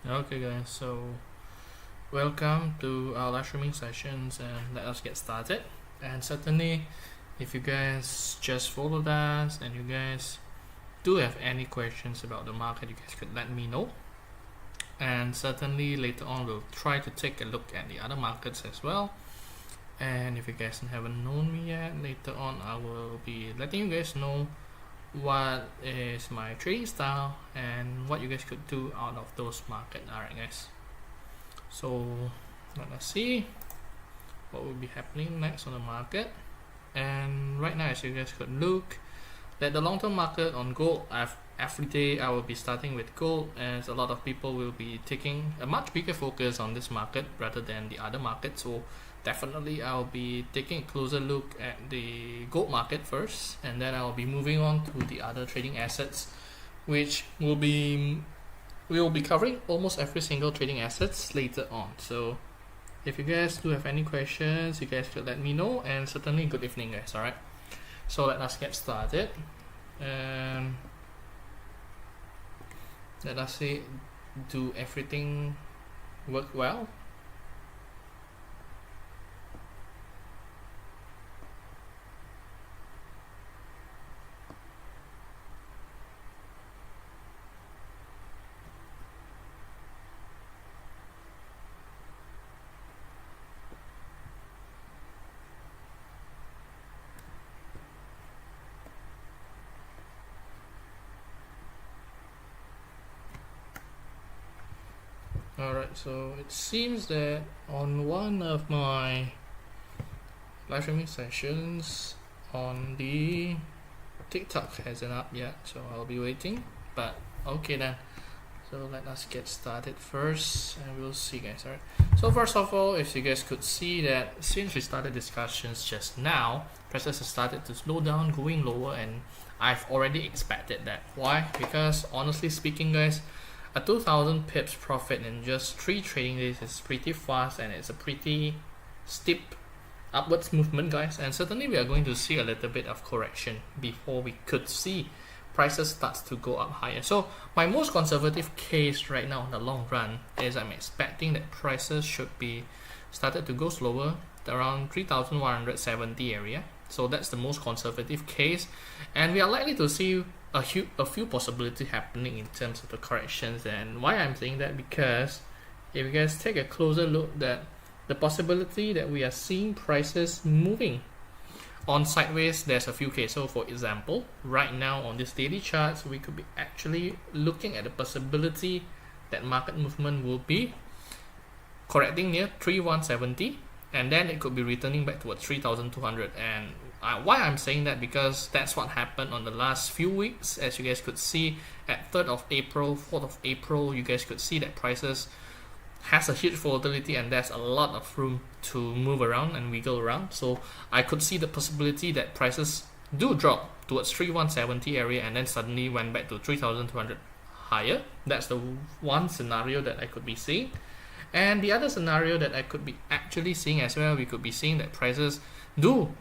Okay guys, so welcome to our live streaming sessions and let us get started. And certainly if you guys just followed us and you guys do have any questions about the market, you guys could let me know. And certainly later on we'll try to take a look at the other markets as well. And if you guys haven't known me yet, later on I will be letting you guys know what is my trading style and what you guys could do out of those markets. Alright guys, so let us see what will be happening next on the market. And right now, as you guys could look at the long-term market on gold, every day I will be starting with gold, as a lot of people will be taking a much bigger focus on this market rather than the other market. So definitely I'll be taking a closer look at the gold market first, and then I'll be moving on to the other trading assets, which we will be covering almost every single trading assets later on. So if you guys do have any questions, you guys could let me know, and certainly good evening guys. Alright, so let us get started and let us see, do everything work well? Alright, so it seems that on one of my live streaming sessions on the TikTok hasn't up yet, so I'll be waiting, but okay then. So let us get started first and we'll see guys. Alright, so first of all, if you guys could see that since we started discussions just now, prices have started to slow down, going lower, and I've already expected that. Why? Because honestly speaking guys, a 2000 pips profit in just 3 trading days is pretty fast, and it's a pretty steep upwards movement guys, and certainly we are going to see a little bit of correction before we could see prices start to go up higher. So my most conservative case right now in the long run is I'm expecting that prices should be started to go slower around 3170 area. So that's the most conservative case, and we are likely to see a few possibilities happening in terms of the corrections. And why I'm saying that, because if you guys take a closer look, that the possibility that we are seeing prices moving on sideways, there's a few cases. So for example, right now on this daily charts, we could be actually looking at the possibility that market movement will be correcting near 3170, and then it could be returning back towards 3200. And why I'm saying that, because that's what happened on the last few weeks. As you guys could see, at 3rd of April, 4th of April, you guys could see that prices has a huge volatility and there's a lot of room to move around and wiggle around. So I could see the possibility that prices do drop towards 3170 area and then suddenly went back to 3200 higher. That's the one scenario that I could be seeing. And the other scenario that I could be actually seeing as well, we could be seeing that prices do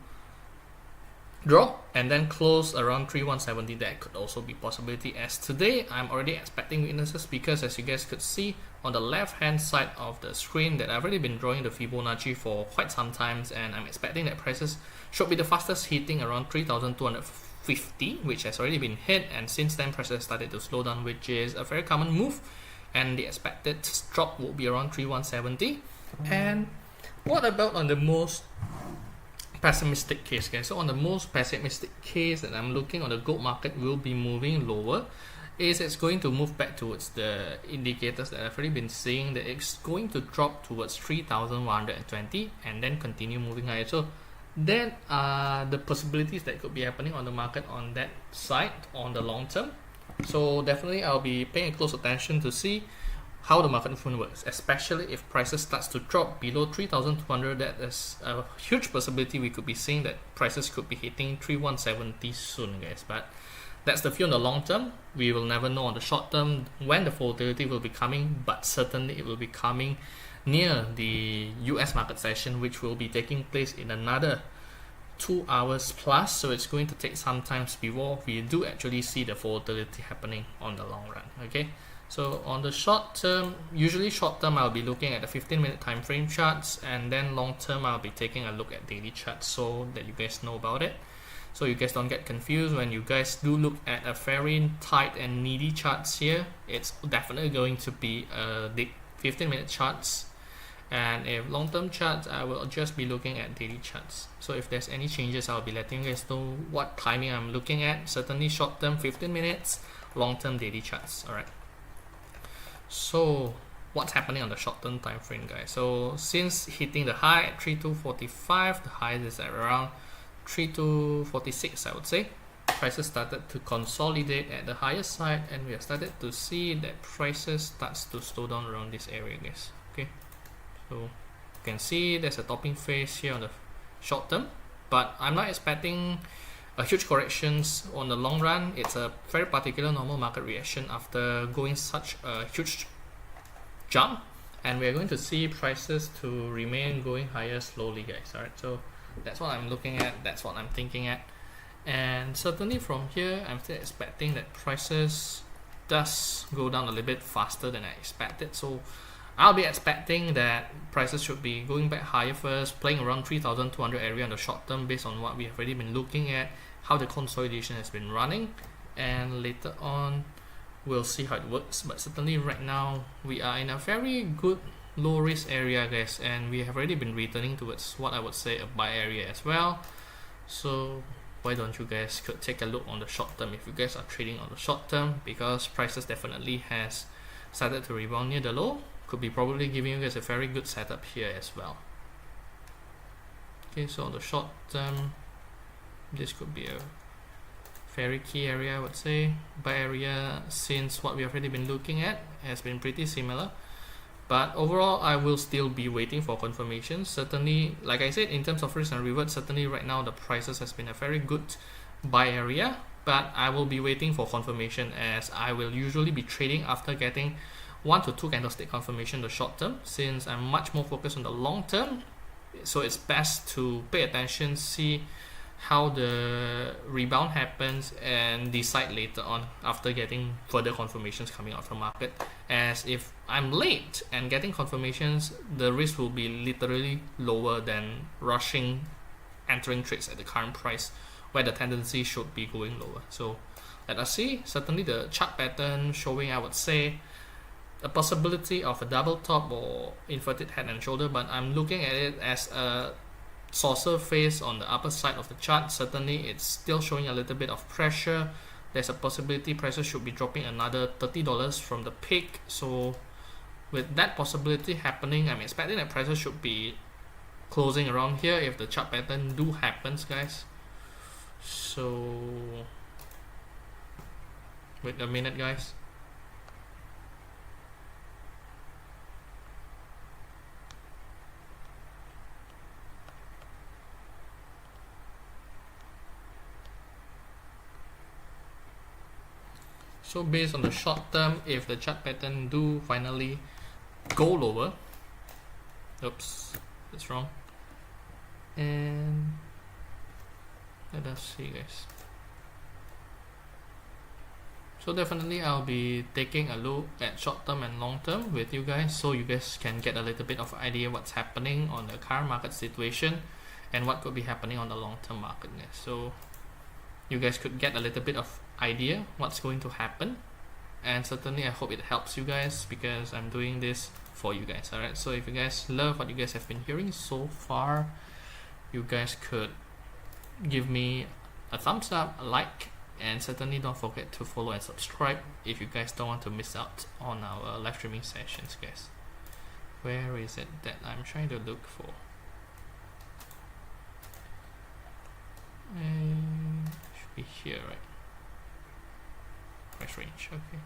drop and then close around 3170. That could also be possibility, as today I'm already expecting weaknesses, because as you guys could see on the left hand side of the screen that I've already been drawing the Fibonacci for quite some times, and I'm expecting that prices should be the fastest hitting around 3250, which has already been hit, and since then prices started to slow down, which is a very common move, and the expected drop will be around 3170. And what about on the most pessimistic case guys? So on the most pessimistic case that I'm looking on, the gold market will be moving lower, is it's going to move back towards the indicators that I've already been seeing, that it's going to drop towards 3120 and then continue moving higher. So that are the possibilities that could be happening on the market on that side on the long term. So definitely I'll be paying close attention to see how the market movement works, especially if prices starts to drop below 3200. That is a huge possibility we could be seeing that prices could be hitting 3170 soon guys. But that's the view on the long term. We will never know on the short term when the volatility will be coming, but certainly it will be coming near the US market session, which will be taking place in another 2 hours plus. So it's going to take some time before we do actually see the volatility happening on the long run. Okay, So on the short term, usually short term I'll be looking at the 15-minute time frame charts, and then long term I'll be taking a look at daily charts so that you guys know about it. So you guys don't get confused when you guys do look at a very tight and needy charts here. It's definitely going to be the 15-minute charts, and if long-term charts, I will just be looking at daily charts. So if there's any changes, I'll be letting you guys know what timing I'm looking at. Certainly short-term 15 minutes, long-term daily charts. All right. So what's happening on the short-term time frame, guys? So since hitting the high at 3245, the high is at around 3246, I would say. Prices started to consolidate at the higher side, and we have started to see that prices starts to slow down around this area, guys. Okay, so you can see there's a topping phase here on the short term, but I'm not expecting a huge corrections on the long run. It's a very particular normal market reaction after going such a huge jump, and we're going to see prices to remain going higher slowly, guys. All right, so that's what I'm looking at, that's what I'm thinking at, and certainly from here I'm still expecting that prices does go down a little bit faster than I expected. So I'll be expecting that prices should be going back higher first, playing around 3,200 area on the short term based on what we have already been looking at, how the consolidation has been running, and later on we'll see how it works. But certainly right now we are in a very good low risk area, guys, and we have already been returning towards what I would say a buy area as well. So why don't you guys could take a look on the short term if you guys are trading on the short term, because prices definitely has started to rebound near the low. Could be probably giving you guys a very good setup here as well. Okay, so on the short term, this could be a very key area, I would say. Buy area, since what we have already been looking at has been pretty similar, but overall I will still be waiting for confirmation. Certainly, like I said, in terms of risk and reward, certainly right now the prices has been a very good buy area, but I will be waiting for confirmation, as I will usually be trading after getting 1 to 2 candlestick confirmation the short term, since I'm much more focused on the long term. So it's best to pay attention, see how the rebound happens, and decide later on after getting further confirmations coming out from market. As if I'm late and getting confirmations, the risk will be literally lower than rushing entering trades at the current price, where the tendency should be going lower. So let us see. Certainly the chart pattern showing, I would say, a possibility of a double top or inverted head and shoulder, but I'm looking at it as a saucer face on the upper side of the chart. Certainly it's still showing a little bit of pressure. There's a possibility prices should be dropping another $30 from the peak. So with that possibility happening, I'm expecting that prices should be closing around here if the chart pattern do happens, guys. So wait a minute, guys. So based on the short term, if the chart pattern do finally go lower, oops, that's wrong, and let us see, guys. So definitely I'll be taking a look at short term and long term with you guys, so you guys can get a little bit of idea what's happening on the current market situation and what could be happening on the long term market. So you guys could get a little bit of idea what's going to happen, and certainly I hope it helps you guys, because I'm doing this for you guys. Alright, so if you guys love what you guys have been hearing so far, you guys could give me a thumbs up, a like, and certainly don't forget to follow and subscribe if you guys don't want to miss out on our live streaming sessions, guys. Where is it that I'm trying to look for? Should be here, right? Price range, okay.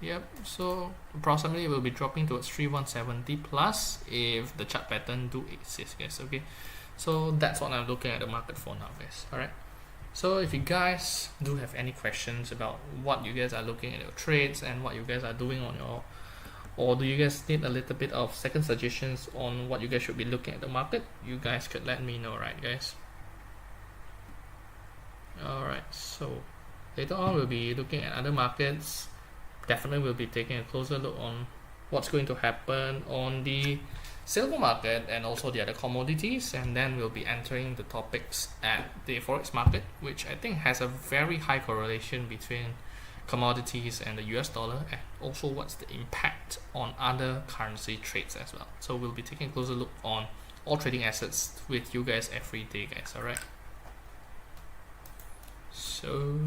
Yep, so approximately it will be dropping towards 3170 plus if the chart pattern do exist, guys. Okay, so that's what I'm looking at the market for now, guys. Alright, so if you guys do have any questions about what you guys are looking at your trades and what you guys are doing on your, or do you guys need a little bit of second suggestions on what you guys should be looking at the market, you guys could let me know, right, guys? Alright, so later on we'll be looking at other markets. Definitely we'll be taking a closer look on what's going to happen on the silver market and also the other commodities, and then we'll be entering the topics at the forex market, which I think has a very high correlation between commodities and the US dollar, and also what's the impact on other currency trades as well. So we'll be taking a closer look on all trading assets with you guys every day, guys. Alright, so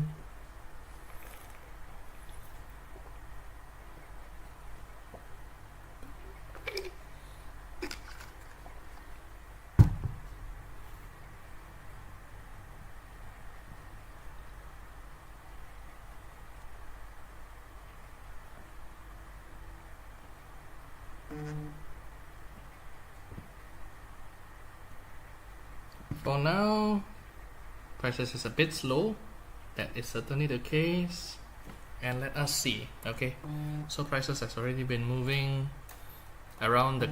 for now, prices is a bit slow. That is certainly the case. And let us see. Okay, so prices has already been moving around the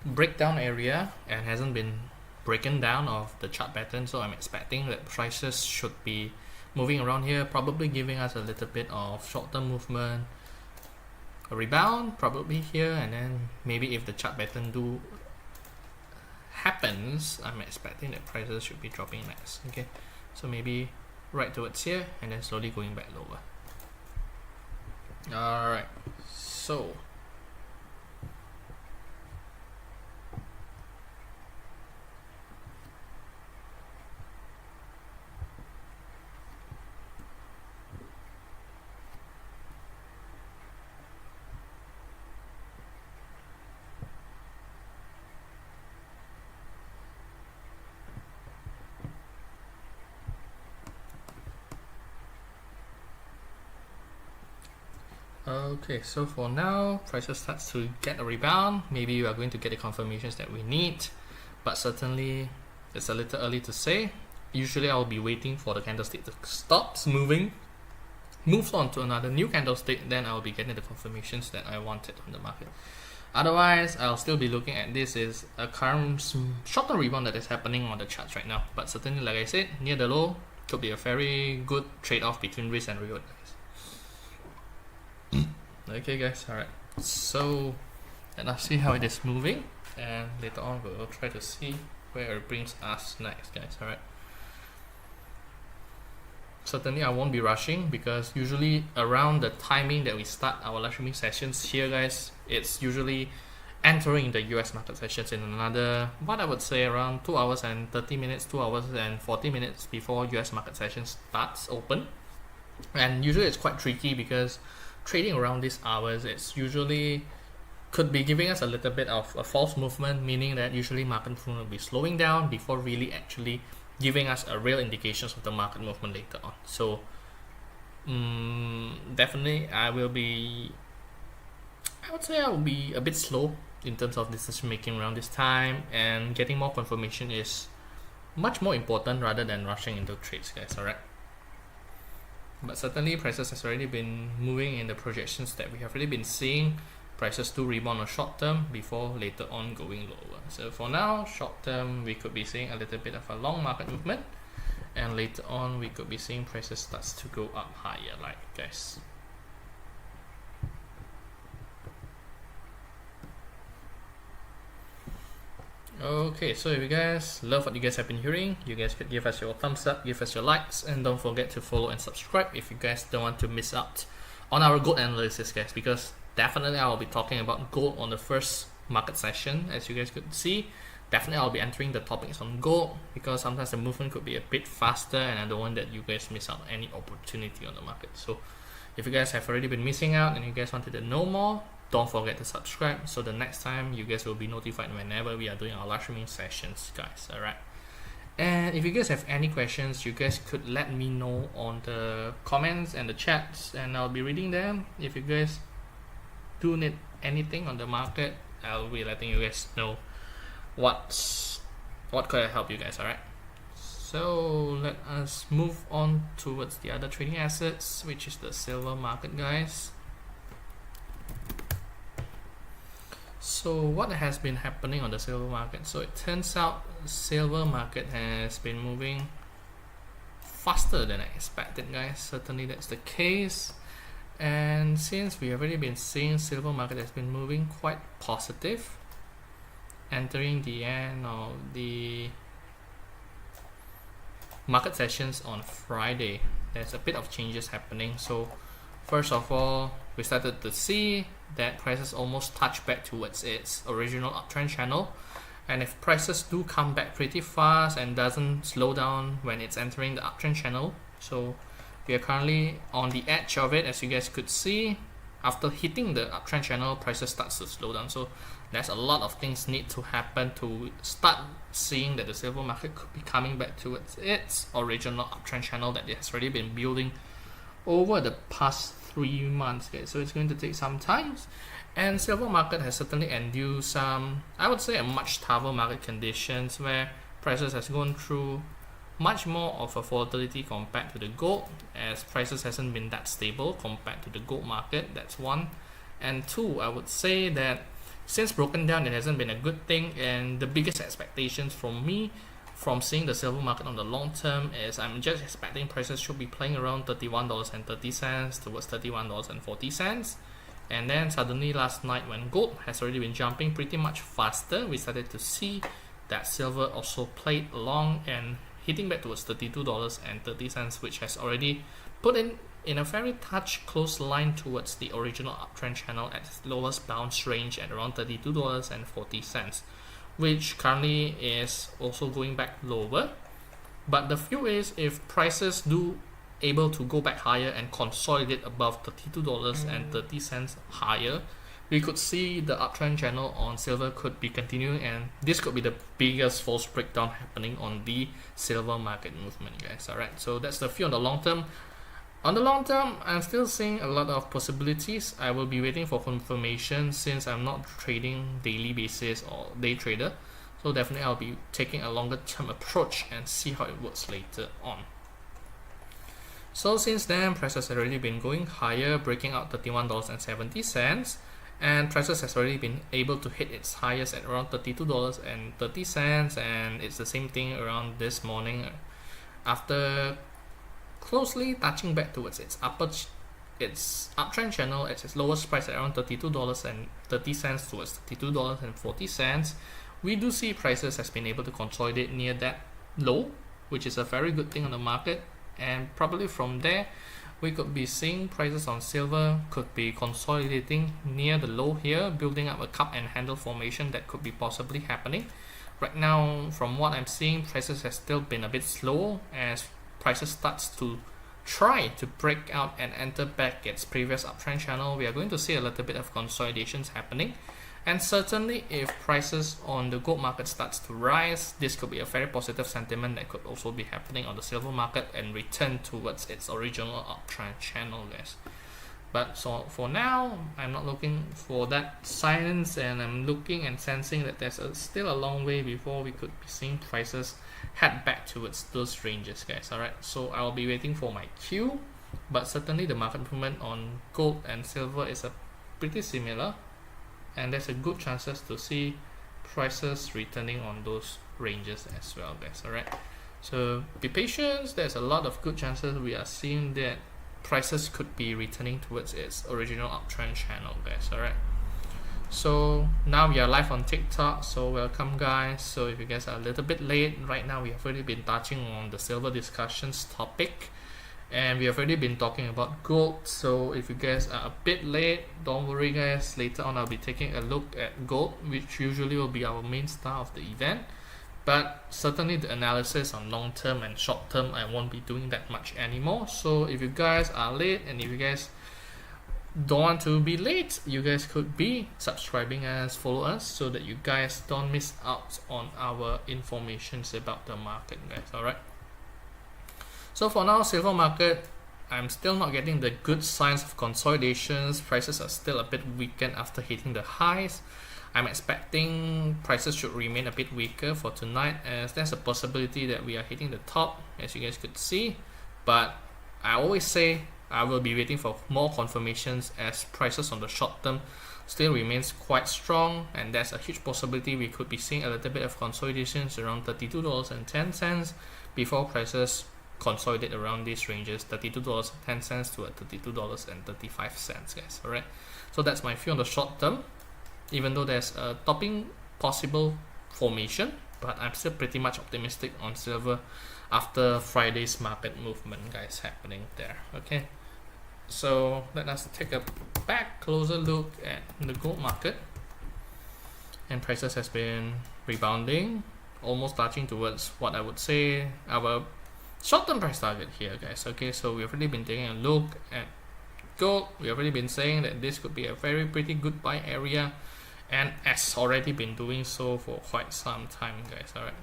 breakdown area and hasn't been breaking down of the chart pattern. So I'm expecting that prices should be moving around here, probably giving us a little bit of short-term movement, a rebound probably here, and then maybe if the chart pattern happens, I'm expecting that prices should be dropping next. Okay, so maybe right towards here and then slowly going back lower. Alright, so okay, so for now, prices starts to get a rebound. Maybe we are going to get the confirmations that we need, but certainly it's a little early to say. Usually I'll be waiting for the candlestick to stops moving, moves on to another new candlestick, then I'll be getting the confirmations that I wanted on the market. Otherwise, I'll still be looking at this as a current short-term rebound that is happening on the charts right now. But certainly, like I said, near the low could be a very good trade-off between risk and reward, guys. Okay guys, alright, so let us see how it is moving, and later on we'll try to see where it brings us next, guys. Alright, certainly I won't be rushing, because usually around the timing that we start our live streaming sessions here, guys, it's usually entering the US market sessions in another, what I would say, around 2 hours and 30 minutes, 2 hours and 40 minutes before US market session starts open. And usually it's quite tricky, because trading around these hours, it's usually could be giving us a little bit of a false movement, meaning that usually market movement will be slowing down before really actually giving us a real indications of the market movement later on. So definitely I would say I will be a bit slow in terms of decision making around this time, and getting more confirmation is much more important rather than rushing into trades, guys. Alright, but certainly prices has already been moving in the projections that we have already been seeing. Prices do rebound on short term before later on going lower. So for now, short term we could be seeing a little bit of a long market movement, and later on we could be seeing prices starts to go up higher, like, guys. Okay, so if you guys love what you guys have been hearing, you guys could give us your thumbs up, give us your likes, and don't forget to follow and subscribe if you guys don't want to miss out on our gold analysis, guys, because definitely I will be talking about gold on the first market session. As you guys could see, definitely I'll be entering the topics on gold, because sometimes the movement could be a bit faster and I don't want that you guys miss out any opportunity on the market. So if you guys have already been missing out and you guys wanted to know more, don't forget to subscribe, so the next time you guys will be notified whenever we are doing our live streaming sessions, guys. Alright, and if you guys have any questions, you guys could let me know on the comments and the chats, and I'll be reading them. If you guys do need anything on the market, I'll be letting you guys know what could I help you guys. Alright, so let us move on towards the other trading assets, which is the silver market, guys. So what has been happening on the silver market? So it turns out silver market has been moving faster than I expected, guys. Certainly that's the case. And since we have already been seeing silver market has been moving quite positive, entering the end of the market sessions on Friday, there's a bit of changes happening. So first of all, we started to see that prices almost touched back towards its original uptrend channel, and if prices do come back pretty fast and doesn't slow down when it's entering the uptrend channel, so we are currently on the edge of it. As you guys could see, after hitting the uptrend channel, prices starts to slow down. So there's a lot of things need to happen to start seeing that the silver market could be coming back towards its original uptrend channel that it has already been building over the past 3 months, guys. So it's going to take some time, and silver market has certainly endured some, I would say, a much tougher market conditions where prices has gone through much more of a volatility compared to the gold, as prices hasn't been that stable compared to the gold market. That's one. And two, I would say that since broken down, it hasn't been a good thing, and the biggest expectations from me from seeing the silver market on the long term is I'm just expecting prices should be playing around $31.30 towards $31.40. And then suddenly last night, when gold has already been jumping pretty much faster, we started to see that silver also played along and hitting back towards $32.30, which has already put in a very close line towards the original uptrend channel at its lowest bounce range at around $32.40, which currently is also going back lower. But the view is, if prices do able to go back higher and consolidate above $32.30 higher, we could see the uptrend channel on silver could be continuing, and this could be the biggest false breakdown happening on the silver market movement, guys. Alright, so that's the view on the long term. On the long term, I'm still seeing a lot of possibilities. I will be waiting for confirmation since I'm not trading daily basis or day trader. So definitely I'll be taking a longer term approach and see how it works later on. So since then, prices have already been going higher, breaking out $31.70. And prices has already been able to hit its highest at around $32.30, and it's the same thing around this morning after closely touching back towards its uptrend channel at its lowest price at around $32.30 towards $32.40. We do see prices has been able to consolidate near that low, which is a very good thing on the market, and probably from there we could be seeing prices on silver could be consolidating near the low here, building up a cup and handle formation that could be possibly happening. Right now, from what I'm seeing, prices has still been a bit slow as prices starts to try to break out and enter back its previous uptrend channel. We are going to see a little bit of consolidations happening. And certainly if prices on the gold market starts to rise, this could be a very positive sentiment that could also be happening on the silver market and return towards its original uptrend channel, guys. But so for now, I'm not looking for that signs, and I'm looking and sensing that there's still a long way before we could be seeing prices head back towards those ranges, guys. Alright, so I'll be waiting for my cue, but certainly the market movement on gold and silver is pretty similar, and there's a good chances to see prices returning on those ranges as well, guys. Alright, so be patient. There's a lot of good chances we are seeing that prices could be returning towards its original uptrend channel, guys. Alright, so now we are live on TikTok, so welcome, guys. So if you guys are a little bit late, right now we have already been touching on the silver discussions topic, and we have already been talking about gold. So if you guys are a bit late, don't worry, guys. Later on I'll be taking a look at gold, which usually will be our main star of the event, but certainly the analysis on long term and short term, I won't be doing that much anymore. So if you guys are late, and if you guys don't want to be late, you guys could be subscribing us, follow us, so that you guys don't miss out on our informations about the market, guys. Alright, so for now, silver market, I'm still not getting the good signs of consolidations. Prices are still a bit weakened after hitting the highs. I'm expecting prices should remain a bit weaker for tonight, as there's a possibility that we are hitting the top, as you guys could see. But I always say I will be waiting for more confirmations, as prices on the short term still remains quite strong, and there's a huge possibility we could be seeing a little bit of consolidations around $32.10 before prices consolidate around these ranges, $32.10 to $32.35, guys. Alright, so that's my view on the short term. Even though there's a topping possible formation, but I'm still pretty much optimistic on silver after Friday's market movement, guys, happening there. Okay, so let us take a closer look at the gold market. And prices has been rebounding, almost touching towards what I would say our short-term price target here, guys. Okay, so we've already been taking a look at gold. We've already been saying that this could be a very pretty good buy area, and has already been doing so for quite some time, guys. Alright,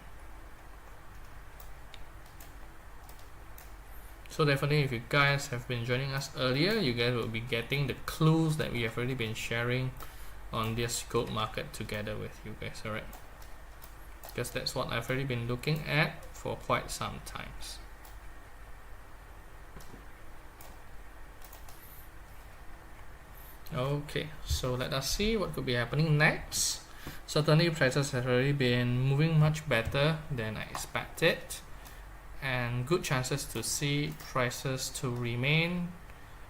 so definitely if you guys have been joining us earlier, you guys will be getting the clues that we have already been sharing on this gold market together with you guys. Alright, because that's what I've already been looking at for quite some times. Okay, so let us see what could be happening next. Certainly prices have already been moving much better than I expected, and good chances to see prices to remain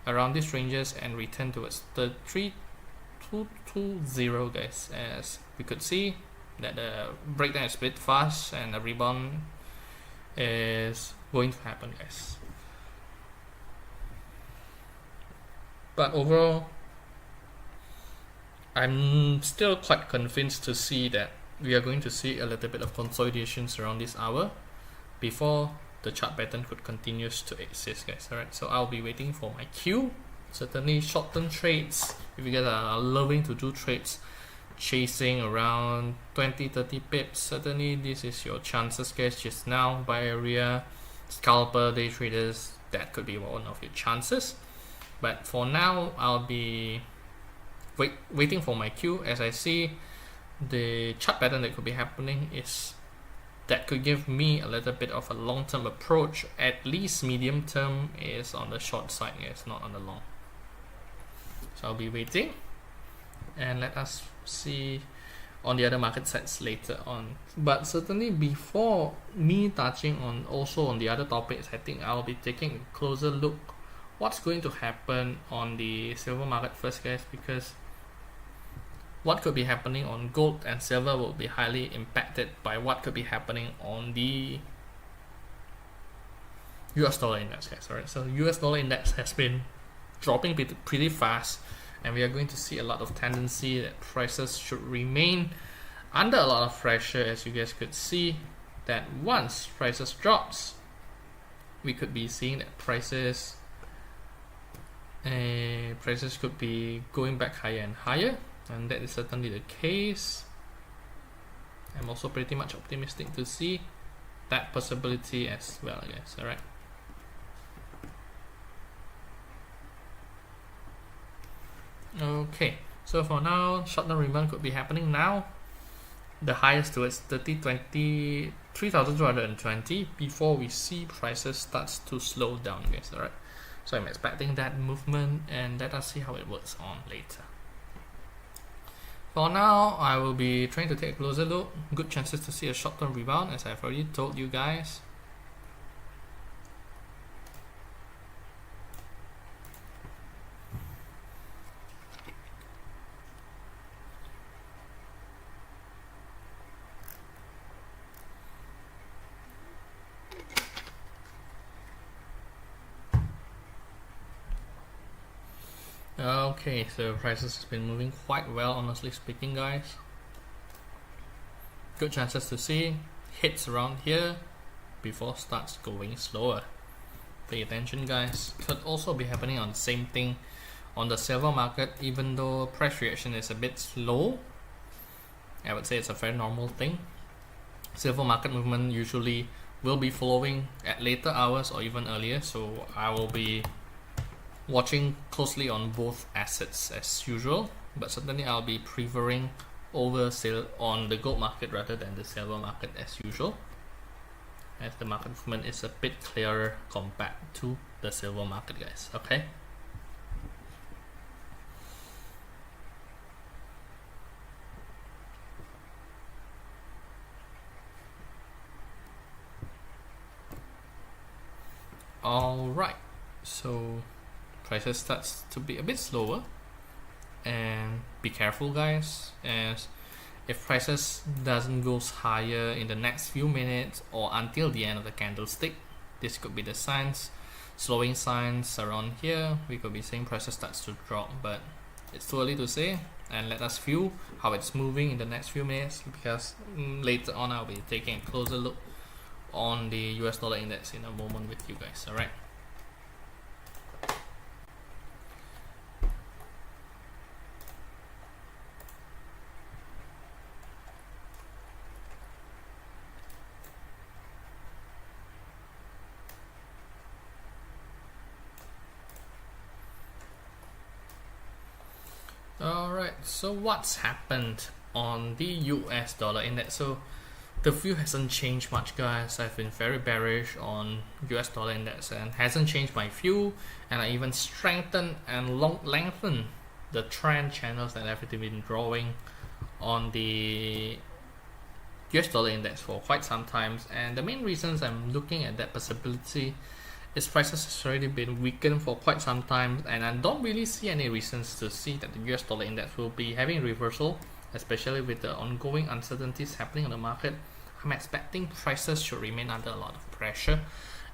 around these ranges and return towards the 3220, guys, as we could see that the breakdown is a bit fast and a rebound is going to happen, guys. But overall, I'm still quite convinced to see that we are going to see a little bit of consolidations around this hour before the chart pattern could continue to exist, guys. Alright, so I'll be waiting for my cue. Certainly short-term trades, if you guys are loving to do trades chasing around 20-30 pips, certainly this is your chances, guys. Just now, buy area, scalper, day traders, that could be one of your chances. But for now, I'll be waiting for my cue, as I see the chart pattern that could be happening is that could give me a little bit of a long-term approach. At least medium term is on the short side, guys, not on the long. So I'll be waiting, and let us see on the other market sites later on. But certainly before me touching on also on the other topics, I think I'll be taking a closer look what's going to happen on the silver market first, guys, because what could be happening on gold and silver will be highly impacted by what could be happening on the US dollar index, guys. Alright, so US dollar index has been dropping pretty fast, and we are going to see a lot of tendency that prices should remain under a lot of pressure, as you guys could see that once prices drops, we could be seeing that prices could be going back higher and higher, and that is certainly the case. I'm also pretty much optimistic to see that possibility as well, guys. Alright, okay, so for now, short-term rebound could be happening now. The highest towards 3,220 before we see prices starts to slow down, guys. Alright, so I'm expecting that movement, and let us see how it works on later. For now, I will be trying to take a closer look. Good chances to see a short-term rebound, as I've already told you guys. Okay, so prices has been moving quite well, honestly speaking, guys. Good chances to see hits around here before starts going slower. Pay attention, guys. Could also be happening on the same thing on the silver market, even though price reaction is a bit slow. I would say it's a very normal thing. Silver market movement usually will be following at later hours or even earlier, so I will be watching closely on both assets as usual, but certainly I'll be preferring over on the gold market rather than the silver market as usual, as the market movement is a bit clearer compared to the silver market, guys. Okay, Alright, so prices starts to be a bit slower, and be careful guys, as if prices doesn't go higher in the next few minutes or until the end of the candlestick, this could be the signs, slowing signs around here. We could be seeing prices starts to drop, but it's too early to say, and let us view how it's moving in the next few minutes, because later on I'll be taking a closer look on the US dollar index in a moment with you guys. Alright. Alright, so what's happened on the US dollar index? So the view hasn't changed much guys. I've been very bearish on US dollar index and hasn't changed my view, and I even strengthened and lengthened the trend channels that I've been drawing on the US dollar index for quite some time. And the main reasons I'm looking at that possibility is prices has already been weakened for quite some time, and I don't really see any reasons to see that the US dollar index will be having reversal, especially with the ongoing uncertainties happening on the market. I'm expecting prices should remain under a lot of pressure,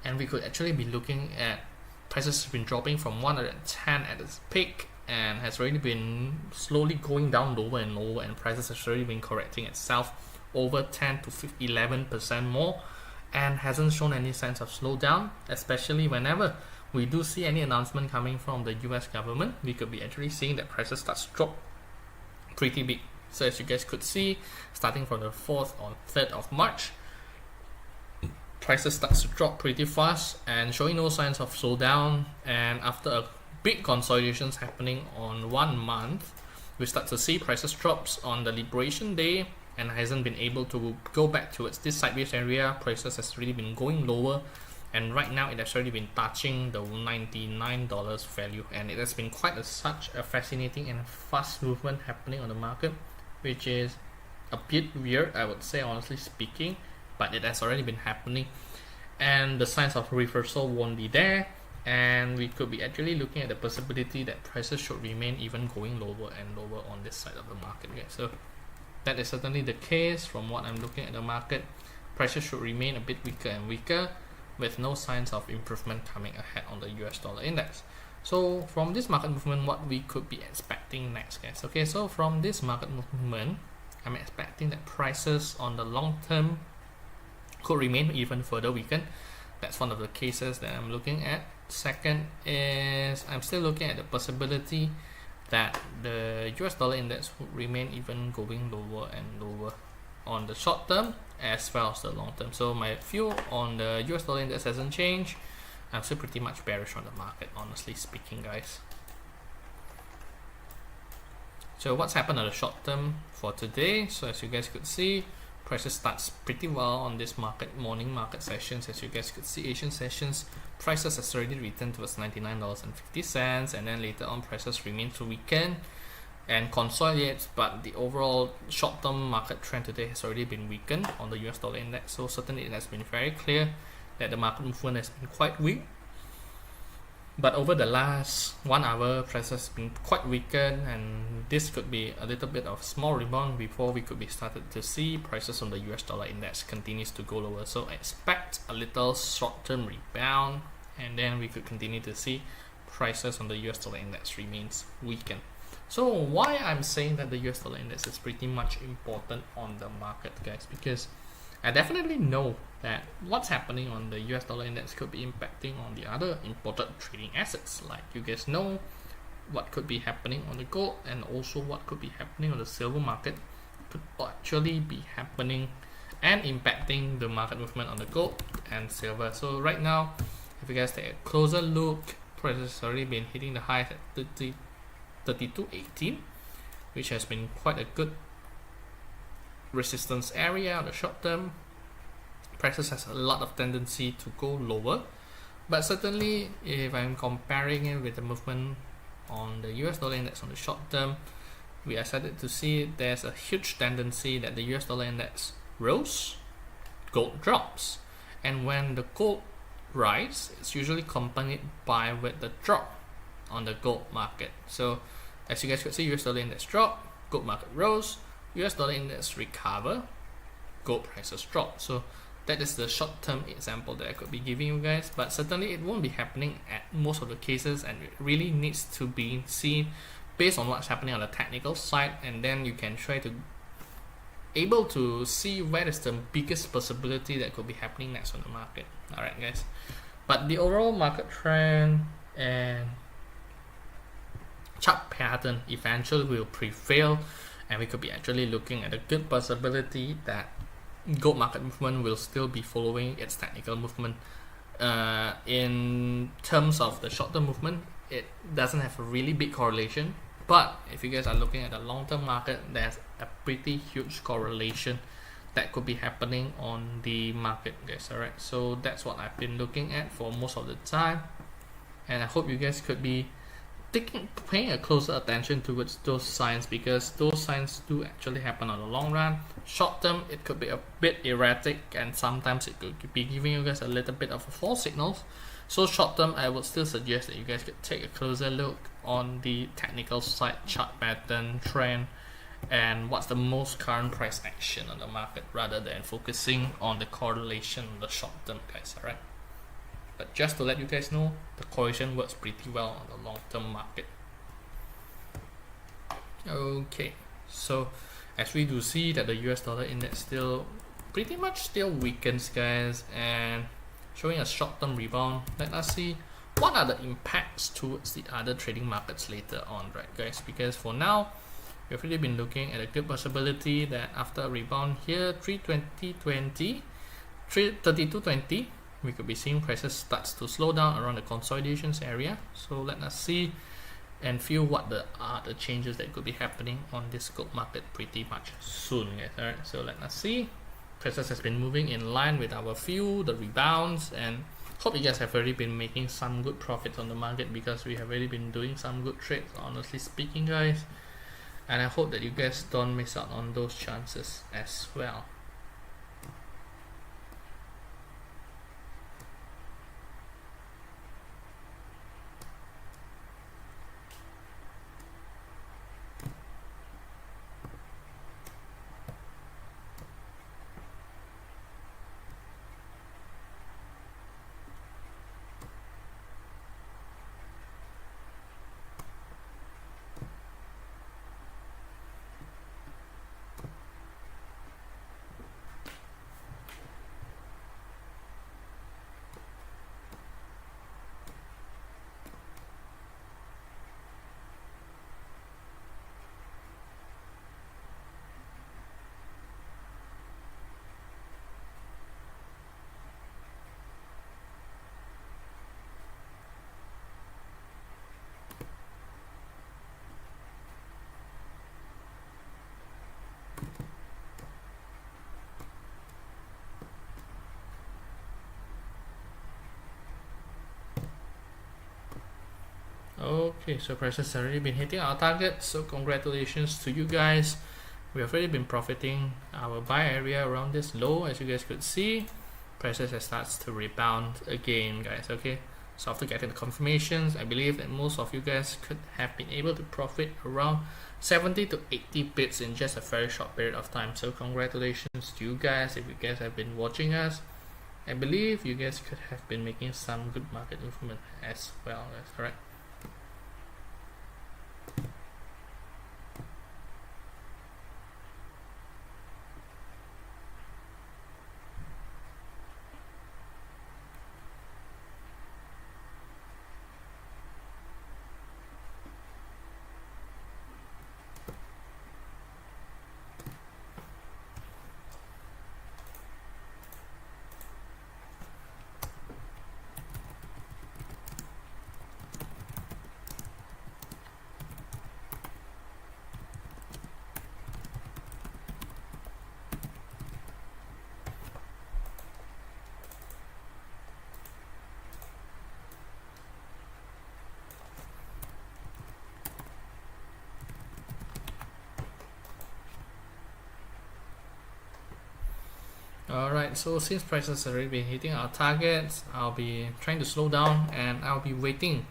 and we could actually be looking at prices have been dropping from 110 at its peak and has already been slowly going down lower and lower, and prices has already been correcting itself over 10 to 11% more, and hasn't shown any signs of slowdown, especially whenever we do see any announcement coming from the US government. We could be actually seeing that prices start to drop pretty big. So as you guys could see, starting from the 4th or 3rd of March, prices starts to drop pretty fast and showing no signs of slowdown. And after a big consolidations happening on 1 month, we start to see prices drops on the Liberation Day, and hasn't been able to go back towards this sideways area. Prices has really been going lower, and right now it has already been touching the $99 value, and it has been quite such a fascinating and fast movement happening on the market, which is a bit weird, I would say, honestly speaking, but it has already been happening, and the signs of reversal won't be there, and we could be actually looking at the possibility that prices should remain even going lower and lower on this side of the market. Okay, so that is certainly the case from what I'm looking at the market. Prices should remain a bit weaker and weaker, with no signs of improvement coming ahead on the US dollar index. So from this market movement, what we could be expecting next, guys? Okay, so from this market movement, I'm expecting that prices on the long term could remain even further weakened. That's one of the cases that I'm looking at. Second is I'm still looking at the possibility that the US dollar index would remain even going lower and lower on the short term as well as the long term. So my view on the US dollar index hasn't changed. I'm still pretty much bearish on the market, honestly speaking, guys. So what's happened on the short term for today? So as you guys could see, prices starts pretty well on this morning market sessions. As you guys could see, Asian sessions, prices has already returned towards $99.50, and then later on prices remain to weaken and consolidate, but the overall short-term market trend today has already been weakened on the US dollar index. So certainly it has been very clear that the market movement has been quite weak, but over the last 1 hour, prices has been quite weakened, and this could be a little bit of small rebound before we could be started to see prices on the US dollar index continues to go lower. So expect a little short-term rebound, and then we could continue to see prices on the US dollar index remains weakened. So why I'm saying that the US dollar index is pretty much important on the market, guys, because I definitely know that what's happening on the US dollar index could be impacting on the other imported trading assets. Like you guys know what could be happening on the gold, and also what could be happening on the silver market could actually be happening and impacting the market movement on the gold and silver. So right now, if you guys take a closer look, prices already been hitting the highs at 32.18, which has been quite a good resistance area on the short term. Prices has a lot of tendency to go lower, but certainly if I'm comparing it with the movement on the US dollar index on the short term, we are started to see there's a huge tendency that the US dollar index rose, gold drops, and when the gold rise, it's usually accompanied by with the drop on the gold market. So as you guys could see, US dollar index drop, gold market rose, US dollar index recover, gold prices drop. So that is the short-term example that I could be giving you guys, but certainly it won't be happening at most of the cases, and it really needs to be seen based on what's happening on the technical side, and then you can try to able to see where is the biggest possibility that could be happening next on the market. Alright guys, but the overall market trend and chart pattern eventually will prevail, and we could be actually looking at a good possibility that gold market movement will still be following its technical movement. In terms of the short-term movement, it doesn't have a really big correlation, but if you guys are looking at the long-term market, there's a pretty huge correlation that could be happening on the market, guys. Alright, so that's what I've been looking at for most of the time, and I hope you guys could be paying a closer attention towards those signs, because those signs do actually happen on the long run. Short term, it could be a bit erratic, and sometimes it could be giving you guys a little bit of a false signals. So short term, I would still suggest that you guys could take a closer look on the technical side, chart pattern, trend, and what's the most current price action on the market, rather than focusing on the correlation on the short term, guys. Alright, but just to let you guys know, the correlation works pretty well on the long-term market. Okay, so as we do see that the US dollar index still pretty much still weakens, guys, and showing a short-term rebound. Let us see what are the impacts towards the other trading markets later on, right guys? Because for now, we've really been looking at a good possibility that after a rebound here, 320.20, 332.20, we could be seeing prices starts to slow down around the consolidations area. So let us see and feel what the changes that could be happening on this gold market pretty much soon, guys. Alright, so let us see. Prices has been moving in line with our view, the rebounds, and hope you guys have already been making some good profits on the market, because we have already been doing some good trades, honestly speaking, guys. And I hope that you guys don't miss out on those chances as well. Okay, so prices have already been hitting our target, so congratulations to you guys. We have already been profiting our buy area around this low. As you guys could see, prices have started to rebound again, guys. Okay, so after getting the confirmations, I believe that most of you guys could have been able to profit around 70 to 80 bits in just a very short period of time. So congratulations to you guys. If you guys have been watching us, I believe you guys could have been making some good market movement as well, guys. Alright, Alright, so since prices have already been hitting our targets, I'll be trying to slow down and I'll be waiting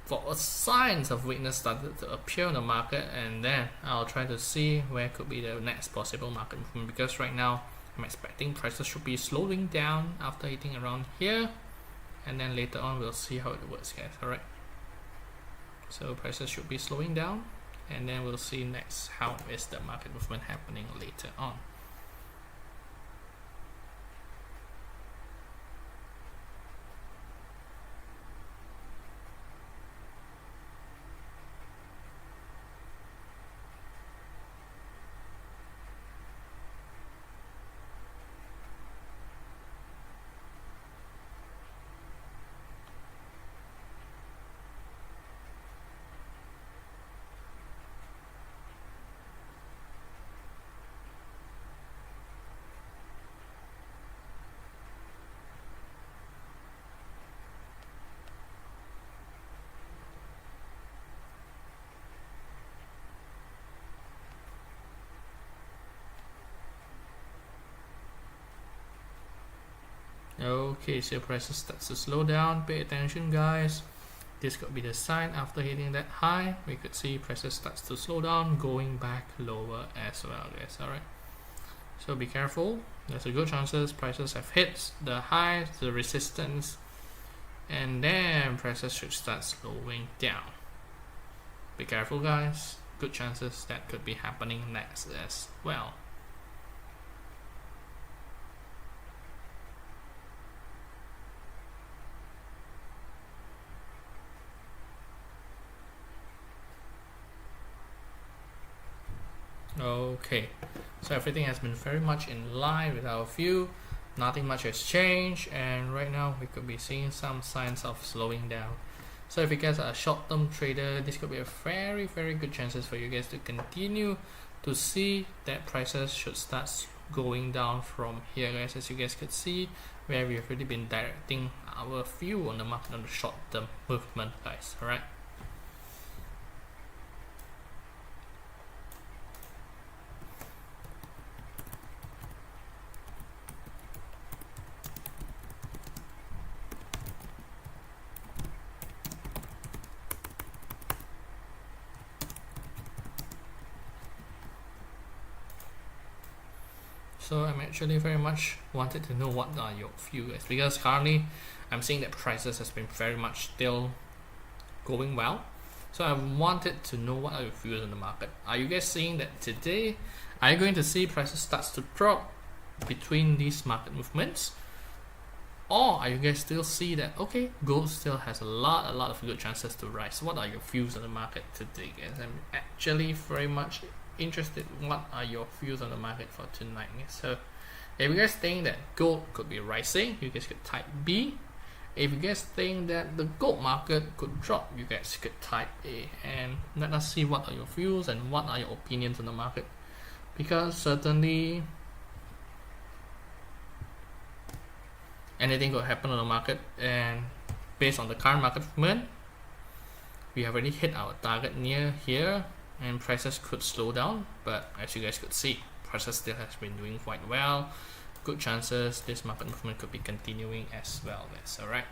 for signs of weakness started to appear on the market, and then I'll try to see where could be the next possible market movement, because right now I'm expecting prices should be slowing down after hitting around here, and then later on we'll see how it works, guys. Alright, so prices should be slowing down, and then we'll see next how is the market movement happening later on. Okay, so prices starts to slow down. Pay attention, guys. This could be the sign. After hitting that high, we could see prices starts to slow down, going back lower as well, guys. Alright, so be careful. There's a good chances prices have hit the highs, the resistance, and then prices should start slowing down. Be careful, guys. Good chances that could be happening next as well. Okay, so everything has been very much in line with our view. Nothing much has changed, and right now we could be seeing some signs of slowing down. So if you guys are a short-term trader, this could be a very good chances for you guys to continue to see that prices should start going down from here, guys. As you guys could see, where we've already been directing our view on the market on the short-term movement, guys. Alright. So I'm actually very much wanted to know what are your views, because currently I'm seeing that prices has been very much still going well. So I wanted to know what are your views on the market. Are you guys seeing that today are you going to see prices starts to drop between these market movements, or are you guys still see that okay, gold still has a lot of good chances to rise? What are your views on the market today, guys? I'm actually very much interested in what are your views on the market for tonight. So if you guys think that gold could be rising, you guys could type B. If you guys think that the gold market could drop, you guys could type A. And let us see what are your views and what are your opinions on the market, because certainly anything could happen on the market, and based on the current market movement, we have already hit our target near here, and prices could slow down. But as you guys could see, prices still has been doing quite well. Good chances this market movement could be continuing as well, guys. Alright.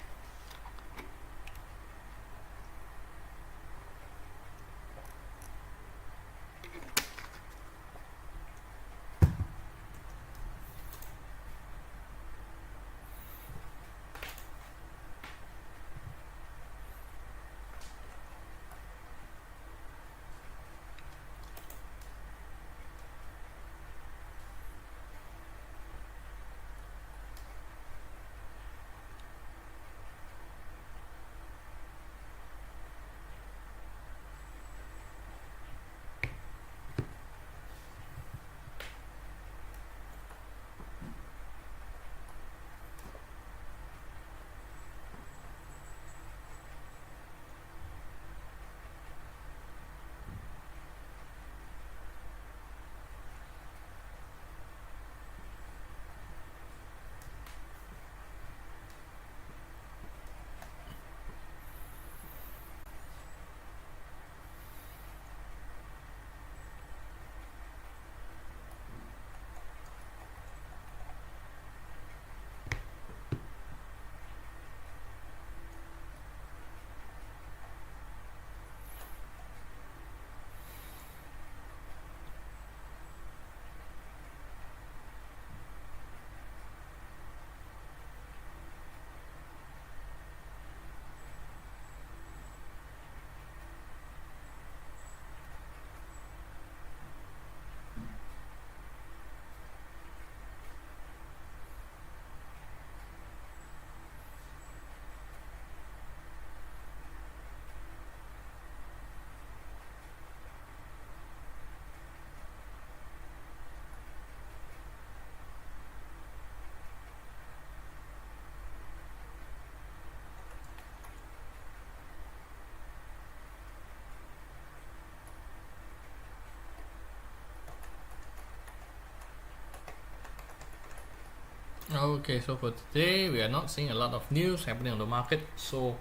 Okay, so for today we are not seeing a lot of news happening on the market, so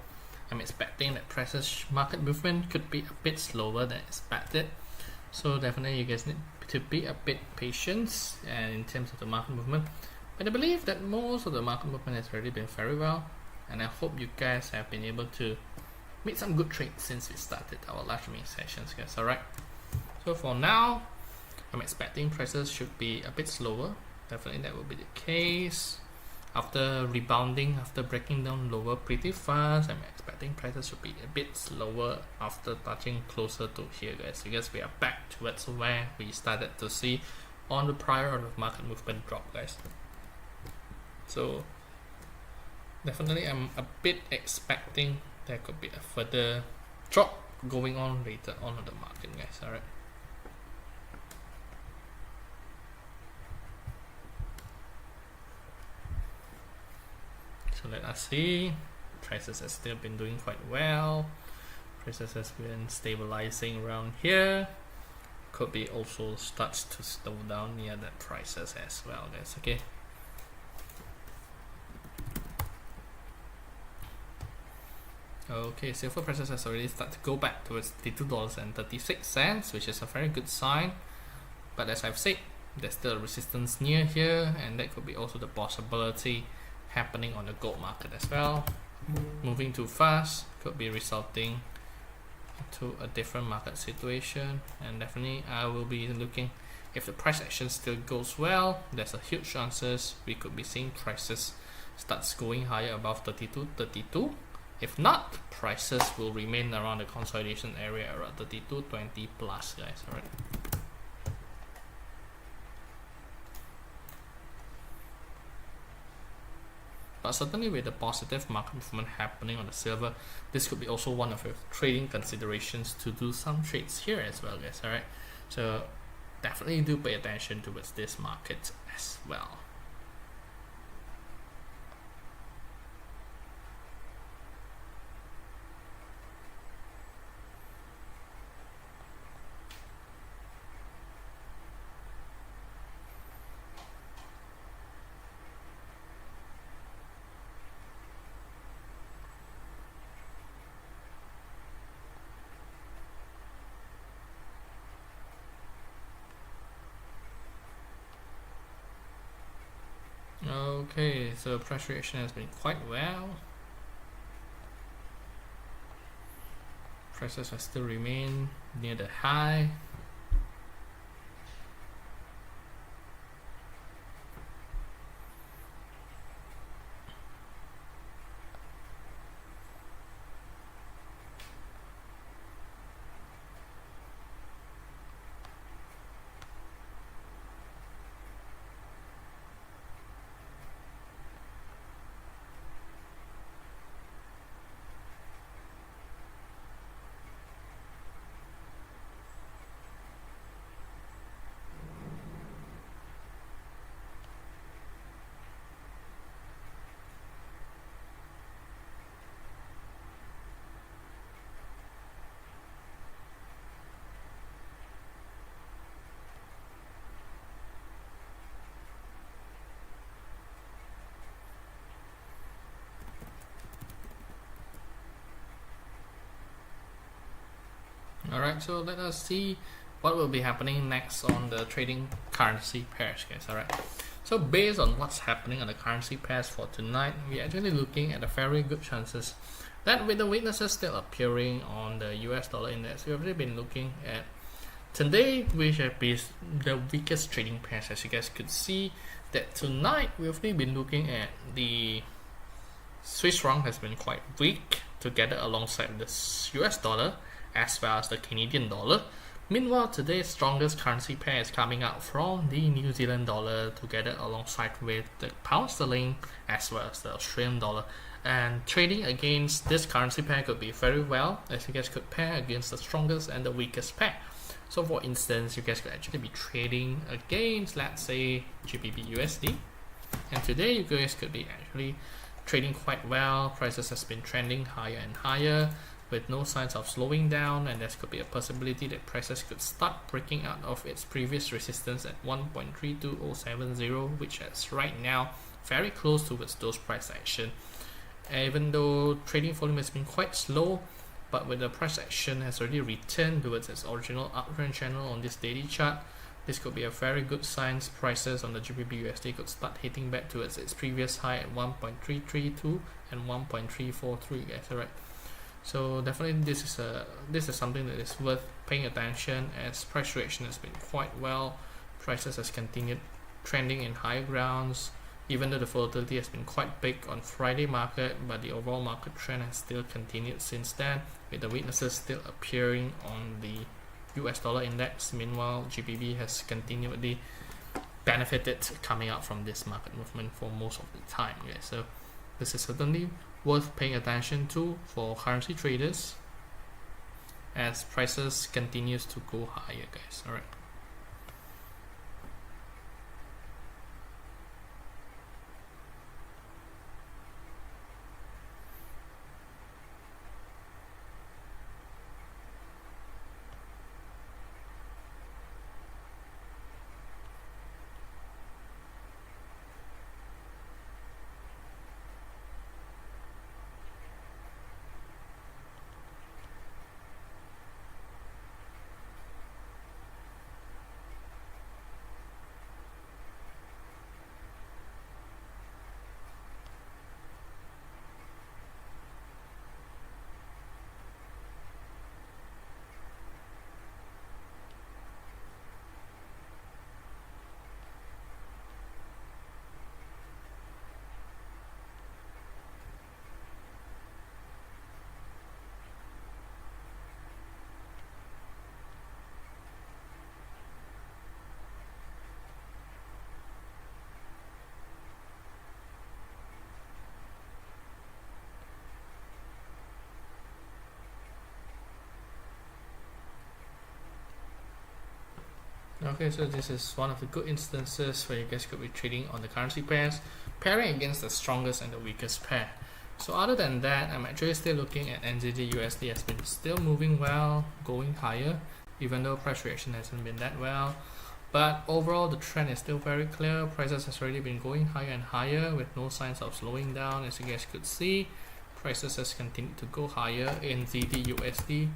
I'm expecting that prices market movement could be a bit slower than expected. So definitely you guys need to be a bit patient and in terms of the market movement. But I believe that most of the market movement has already been very well, and I hope you guys have been able to make some good trades since we started our live streaming sessions, guys. Alright. So for now, I'm expecting prices should be a bit slower. Definitely that will be the case. After rebounding, after breaking down lower pretty fast, I'm expecting prices should be a bit slower after touching closer to here, guys, because we are back towards where we started to see on the prior of market movement drop, guys. So definitely I'm a bit expecting there could be a further drop going on later on in the market, guys. Alright. So let us see. Prices have still been doing quite well. Prices has been stabilizing around here. Could be also starts to slow down near the prices as well, guys. Okay. Okay, silver prices has already started to go back towards $32.36, which is a very good sign. But as I've said, there's still resistance near here, and that could be also the possibility happening on the gold market as well. Moving too fast could be resulting to a different market situation, and definitely I will be looking, if the price action still goes well, there's a huge chances we could be seeing prices starts going higher above 32. If not, prices will remain around the consolidation area around 32.20 plus, guys. Alright. But certainly with the positive market movement happening on the silver, this could be also one of your trading considerations to do some trades here as well, guys. Alright. So definitely do pay attention towards this market as well. Okay, so price reaction has been quite well. Prices have still remain near the high. Alright, so let us see what will be happening next on the trading currency pairs, guys. Alright, so based on what's happening on the currency pairs for tonight, we're actually looking at a very good chances that with the weaknesses still appearing on the US dollar index, we've already been looking at today, which have been the weakest trading pairs. As you guys could see, that tonight we've already been looking at the Swiss franc has been quite weak together alongside the US dollar as well as the Canadian dollar. Meanwhile, today's strongest currency pair is coming out from the New Zealand dollar together alongside with the pound sterling as well as the Australian dollar. And trading against this currency pair could be very well, as you guys could pair against the strongest and the weakest pair. So for instance, you guys could actually be trading against, let's say, GBP USD, and today you guys could be actually trading quite well. Prices has been trending higher and higher with no signs of slowing down, and there could be a possibility that prices could start breaking out of its previous resistance at 1.32070, which is right now very close towards those price action. Even though trading volume has been quite slow, but with the price action has already returned towards its original uptrend channel on this daily chart, this could be a very good sign. Prices on the GBP USD could start hitting back towards its previous high at 1.332 and 1.343, guys. Alright, so definitely this is something that is worth paying attention, as price reaction has been quite well. Prices has continued trending in higher grounds, even though the volatility has been quite big on Friday market, but the overall market trend has still continued since then, with the weaknesses still appearing on the US dollar index. Meanwhile, GBP has continually benefited coming out from this market movement for most of the time. Yeah, so this is certainly worth paying attention to for currency traders as prices continues to go higher, guys. All right. Okay, so this is one of the good instances where you guys could be trading on the currency pairs, pairing against the strongest and the weakest pair. So other than that, I'm actually still looking at NZD USD has been still moving well, going higher, even though price reaction hasn't been that well. But overall, the trend is still very clear. Prices has already been going higher and higher with no signs of slowing down. As you guys could see, prices has continued to go higher in NZD USD.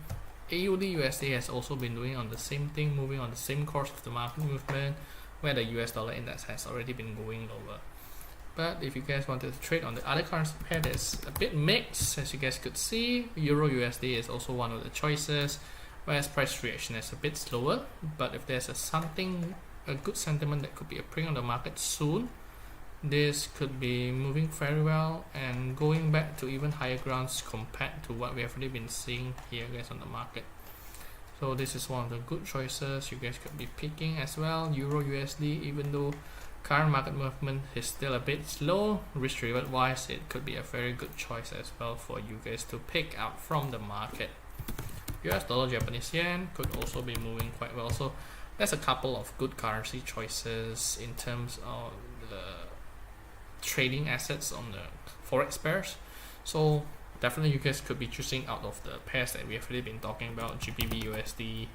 AUD USD has also been doing on the same thing, moving on the same course of the market movement, where the US dollar index has already been going lower. But if you guys wanted to trade on the other currency pair, that's a bit mixed. As you guys could see, Euro USD is also one of the choices, whereas price reaction is a bit slower. But if there's a good sentiment that could be appearing on the market soon, this could be moving very well and going back to even higher grounds compared to what we have already been seeing here, guys, on the market. So this is one of the good choices you guys could be picking as well. Euro USD, even though current market movement is still a bit slow, risk reward wise, it could be a very good choice as well for you guys to pick up from the market. US dollar, Japanese yen could also be moving quite well. So there's a couple of good currency choices in terms of the trading assets on the forex pairs. So definitely you guys could be choosing out of the pairs that we have already been talking about. GBP USD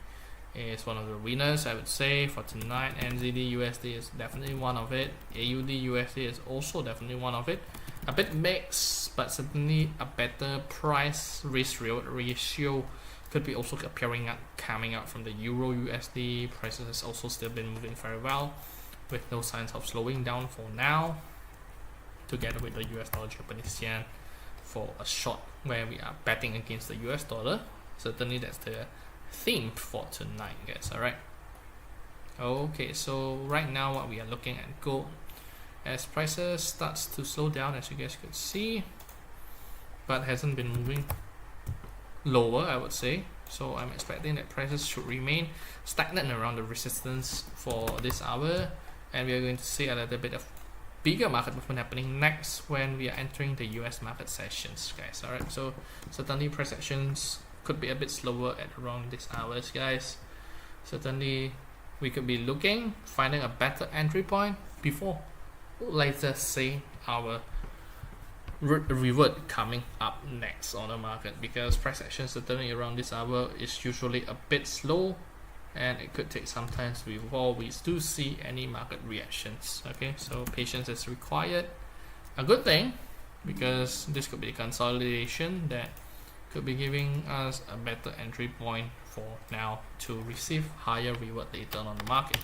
is one of the winners, I would say, for tonight. NZD USD is definitely one of it. AUD USD is also definitely one of it. A bit mixed, but certainly a better price risk reward ratio could be also appearing coming out from the Euro USD. Prices has also still been moving very well with no signs of slowing down for now, together with the US dollar, Japanese yen for a short where we are betting against the US dollar. Certainly that's the theme for tonight, guys. Alright, okay, so right now what we are looking at gold, as prices starts to slow down, as you guys could see, but hasn't been moving lower, I would say. So I'm expecting that prices should remain stagnant around the resistance for this hour, and we are going to see a little bit of bigger market movement happening next when we are entering the US market sessions, guys. Alright, so certainly price actions could be a bit slower at around these hours, guys. Certainly we could be finding a better entry point before, let's just say, our reward coming up next on the market, because price action certainly around this hour is usually a bit slow, and it could take some time before we do see any market reactions. Okay, so patience is required. a good thing, because this could be a consolidation that could be giving us a better entry point for now to receive higher reward later on the market.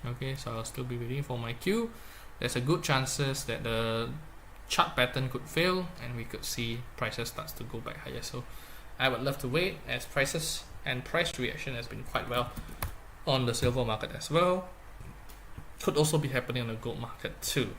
Okay, so I'll still be waiting for my cue. There's a good chances that the chart pattern could fail and we could see prices starts to go back higher. So I would love to wait, as prices and price reaction has been quite well on the silver market as well. Could also be happening on the gold market too.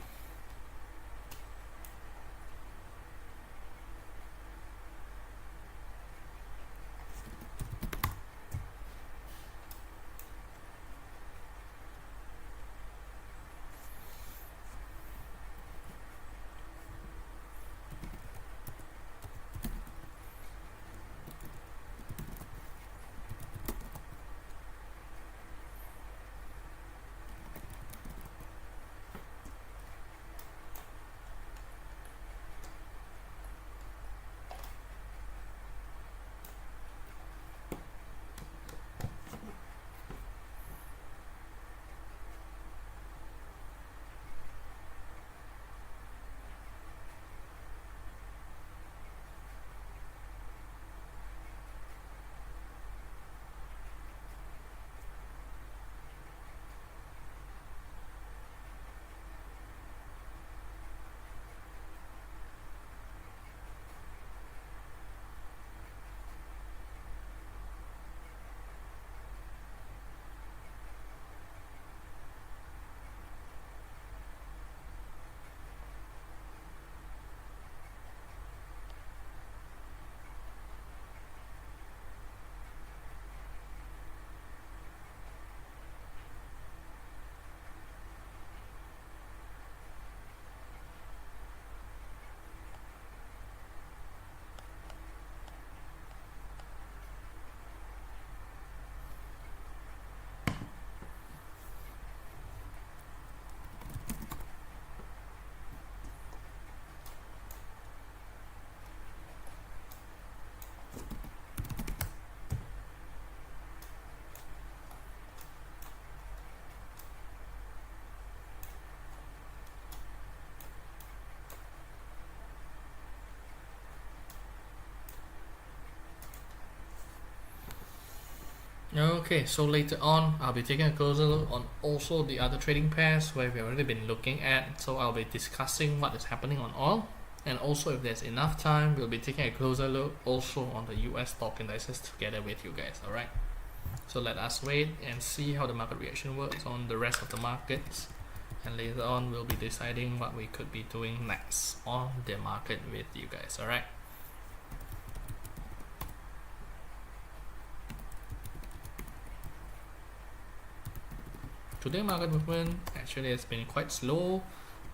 Okay, so later on I'll be taking a closer look on also the other trading pairs where we've already been looking at. So I'll be discussing what is happening on oil, and also if there's enough time we'll be taking a closer look also on the US stock indices together with you guys. Alright, so let us wait and see how the market reaction works on the rest of the markets, and later on we'll be deciding what we could be doing next on the market with you guys. Alright, today market movement actually has been quite slow.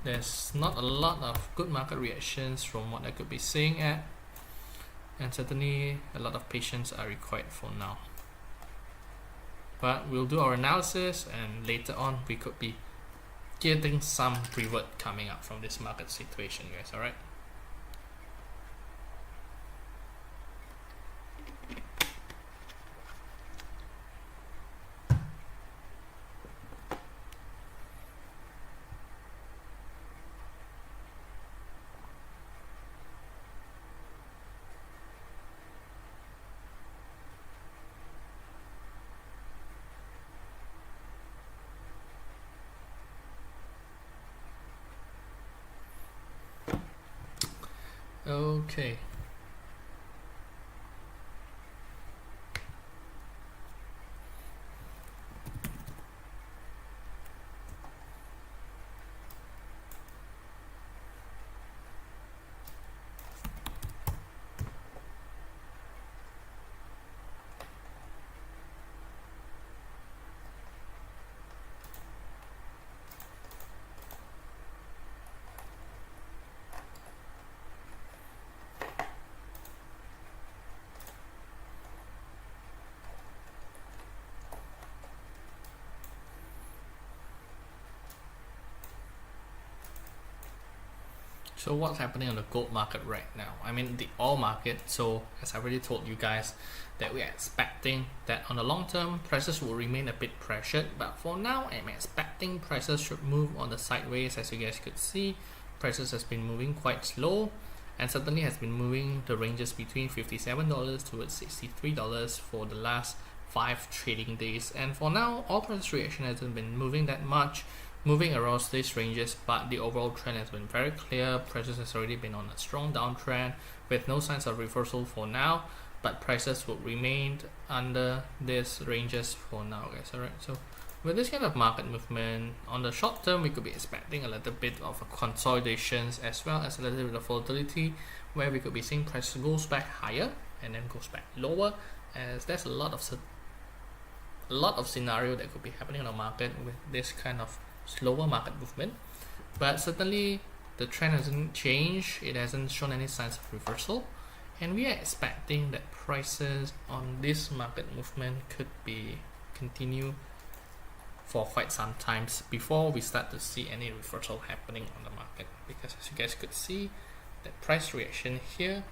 There's not a lot of good market reactions from what I could be seeing at, and certainly a lot of patience are required for now. But we'll do our analysis, and later on we could be getting some reward coming up from this market situation, guys. Alright, okay. So what's happening on the gold market right now? I mean the oil market. So as I already told you guys that we are expecting that on the long term prices will remain a bit pressured, but for now I'm expecting prices should move on the sideways. As you guys could see, prices has been moving quite slow and certainly has been moving the ranges between $57 towards $63 for the last 5 trading days. And for now, oil price reaction hasn't been moving that much, moving around these ranges, but the overall trend has been very clear. Prices has already been on a strong downtrend with no signs of reversal for now, but prices will remain under these ranges for now, guys. Alright, so with this kind of market movement, on the short term, we could be expecting a little bit of a consolidations as well as a little bit of volatility, where we could be seeing prices goes back higher and then goes back lower, as there's a lot of scenario that could be happening on the market with this kind of slower market movement. But certainly the trend hasn't changed, it hasn't shown any signs of reversal, and we are expecting that prices on this market movement could be continue for quite some times before we start to see any reversal happening on the market, because as you guys could see, that price reaction here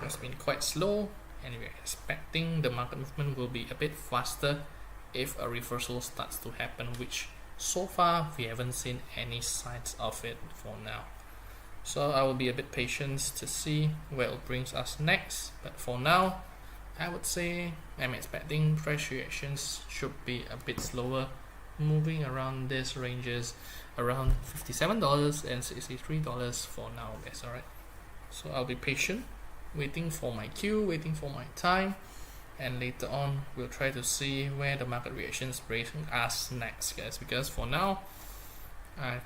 has been quite slow, and we are expecting the market movement will be a bit faster if a reversal starts to happen, which so far we haven't seen any signs of it for now. So I will be a bit patient to see where it brings us next, but for now I would say I'm expecting price reactions should be a bit slower, moving around these ranges around $57 and $63 for now, guys. Alright, so I'll be patient, waiting for my cue, waiting for my time, and later on we'll try to see where the market reactions bring us next, guys, because for now I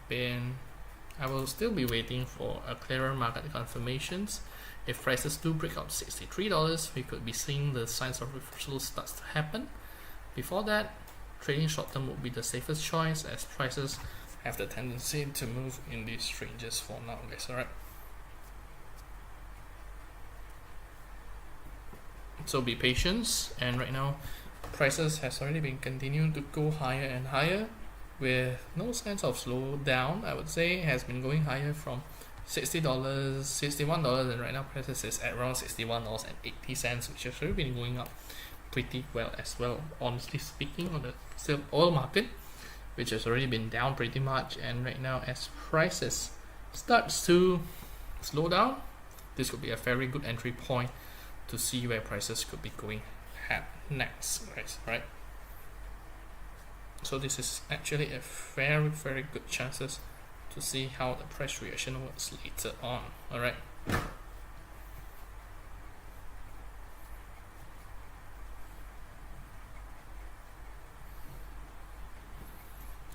will still be waiting for a clearer market confirmations. If prices do break out $63, we could be seeing the signs of reversal starts to happen. Before that, trading short term would be the safest choice, as prices have the tendency to move in these ranges for now, guys. Alright, so be patient, and right now prices has already been continuing to go higher and higher with no signs of slow down. I would say it has been going higher from $60, $61, and right now prices is at around $61.80, which has already been going up pretty well as well, honestly speaking, on the oil market, which has already been down pretty much. And right now as prices starts to slow down, this could be a very good entry point to see where prices could be going next, guys. Right, so this is actually a very good chances to see how the price reaction works later on. Alright,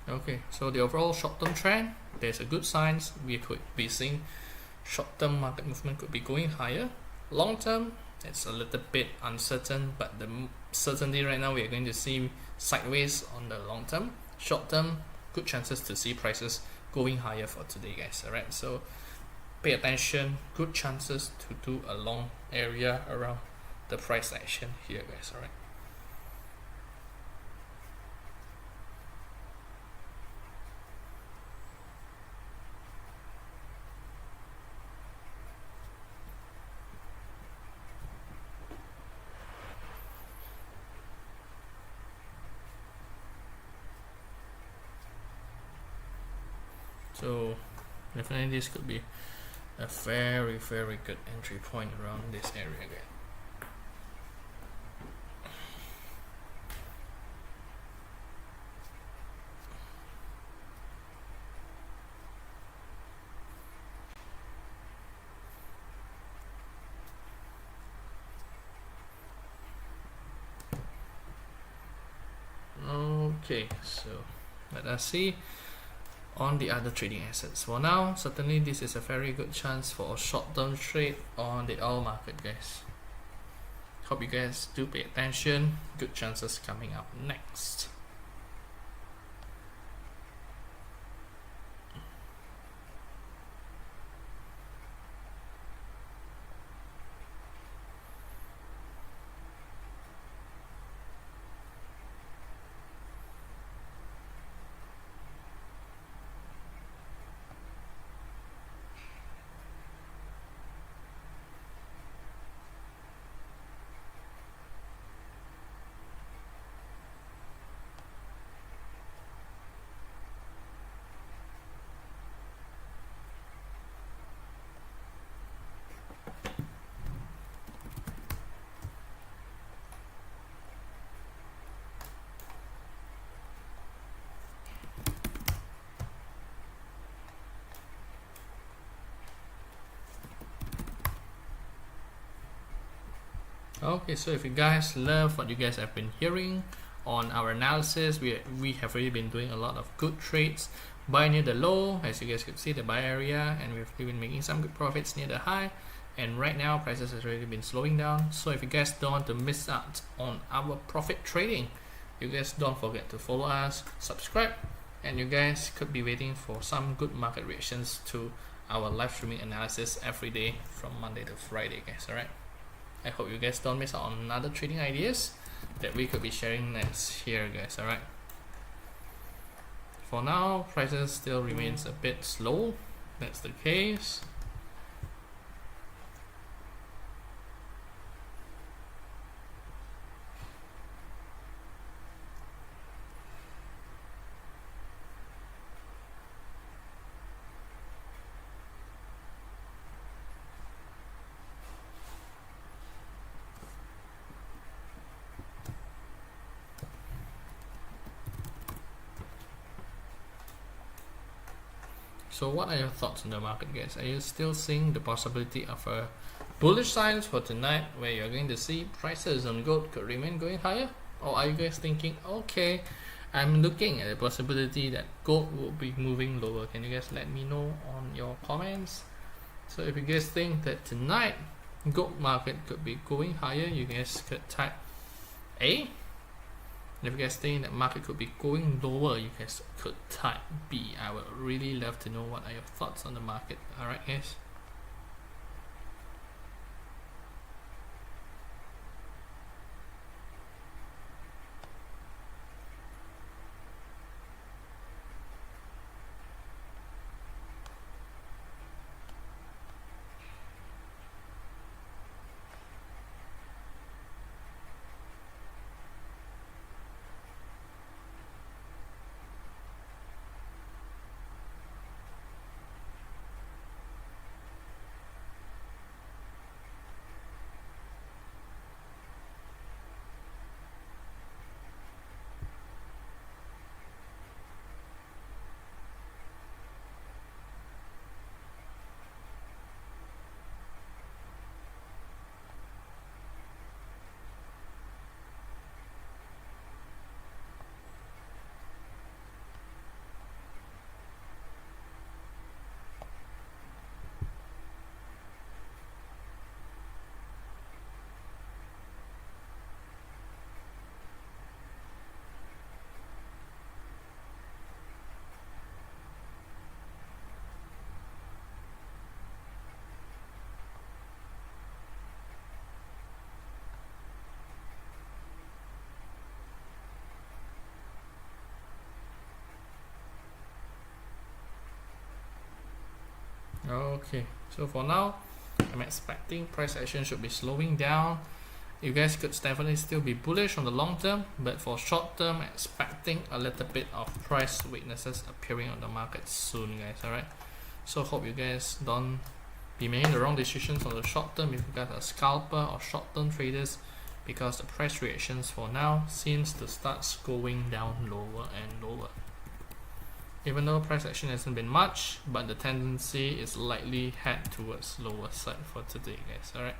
okay, so the overall short-term trend, there's a good signs. We could be seeing short-term market movement could be going higher. Long-term, it's a little bit uncertain, but the certainty right now we are going to see sideways on the long term. Short term, good chances to see prices going higher for today, guys. Alright, so pay attention, good chances to do a long area around the price action here, guys. Alright, so definitely this could be a very good entry point around this area again. Okay, so let us see on the other trading assets. For now, certainly this is a very good chance for a short-term trade on the oil market, guys. Hope you guys do pay attention. Good chances coming up next. Okay, so if you guys love what you guys have been hearing on our analysis, we have already been doing a lot of good trades. Buy near the low, as you guys could see, the buy area, and we've been making some good profits near the high. And right now prices has already been slowing down. So if you guys don't want to miss out on our profit trading, you guys don't forget to follow us, subscribe, and you guys could be waiting for some good market reactions to our live streaming analysis every day from Monday to Friday, guys. Alright, I hope you guys don't miss out on other trading ideas that we could be sharing next here, guys. Alright, for now prices still remains a bit slow. That's the case. So what are your thoughts on the market, guys? Are you still seeing the possibility of a bullish signs for tonight, where you're going to see prices on gold could remain going higher? Or are you guys thinking, okay, I'm looking at the possibility that gold will be moving lower? Can you guys let me know on your comments? So if you guys think that tonight gold market could be going higher, you guys could type A. And if you guys think that market could be going lower, you guys could type B. I would really love to know what are your thoughts on the market. Alright, guys. Okay, so for now, I'm expecting price action should be slowing down. You guys could definitely still be bullish on the long term, but for short term, expecting a little bit of price weaknesses appearing on the market soon, guys. Alright, so hope you guys don't be making the wrong decisions on the short term if you guys are scalper or short term traders, because the price reactions for now seems to start going down lower and lower. Even though price action hasn't been much, but the tendency is likely head towards lower side for today, guys. Alright.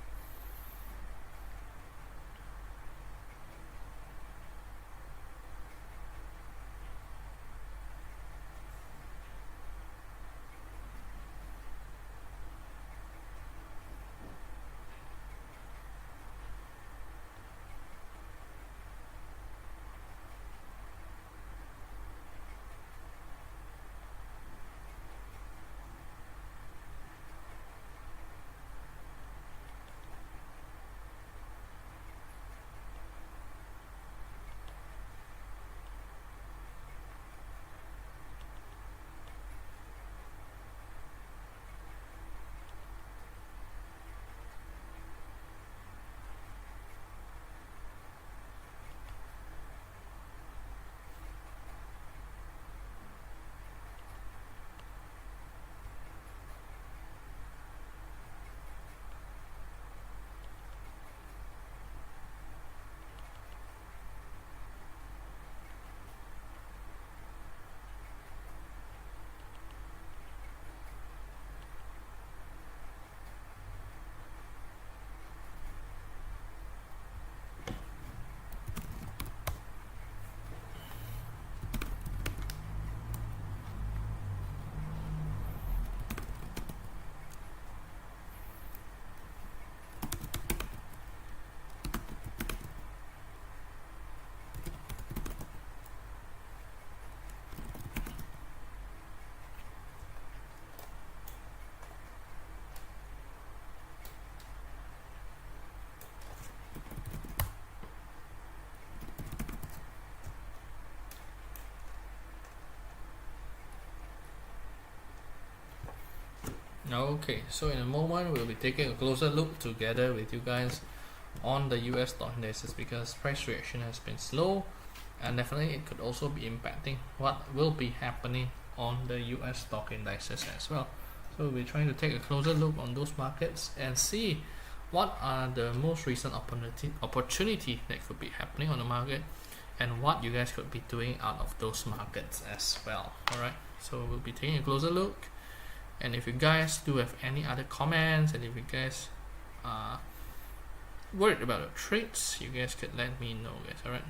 Okay, so in a moment we'll be taking a closer look together with you guys on the US stock indices, because price reaction has been slow, and definitely it could also be impacting what will be happening on the US stock indices as well. So we're trying to take a closer look on those markets and see what are the most recent opportunity that could be happening on the market, and what you guys could be doing out of those markets as well. Alright, so we'll be taking a closer look. And if you guys do have any other comments, and if you guys are worried about your trades, you guys could let me know, guys. Alright.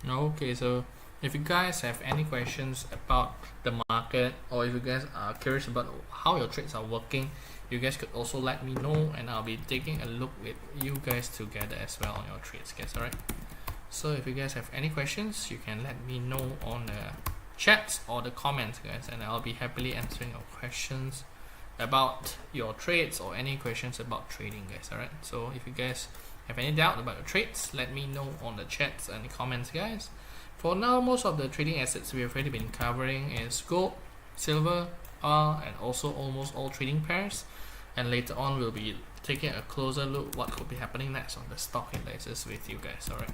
Okay, so if you guys have any questions about the market, or if you guys are curious about how your trades are working, you guys could also let me know, and I'll be taking a look with you guys together as well on your trades, guys. Alright, so if you guys have any questions, you can let me know on the chats or the comments, guys, and I'll be happily answering your questions about your trades or any questions about trading, guys. Alright, so if you guys have any doubt about your trades, let me know on the chats and the comments, guys. For now, most of the trading assets we have already been covering is gold, silver, and also almost all trading pairs. And later on, we'll be taking a closer look what could be happening next on the stock indices with you guys. Alright.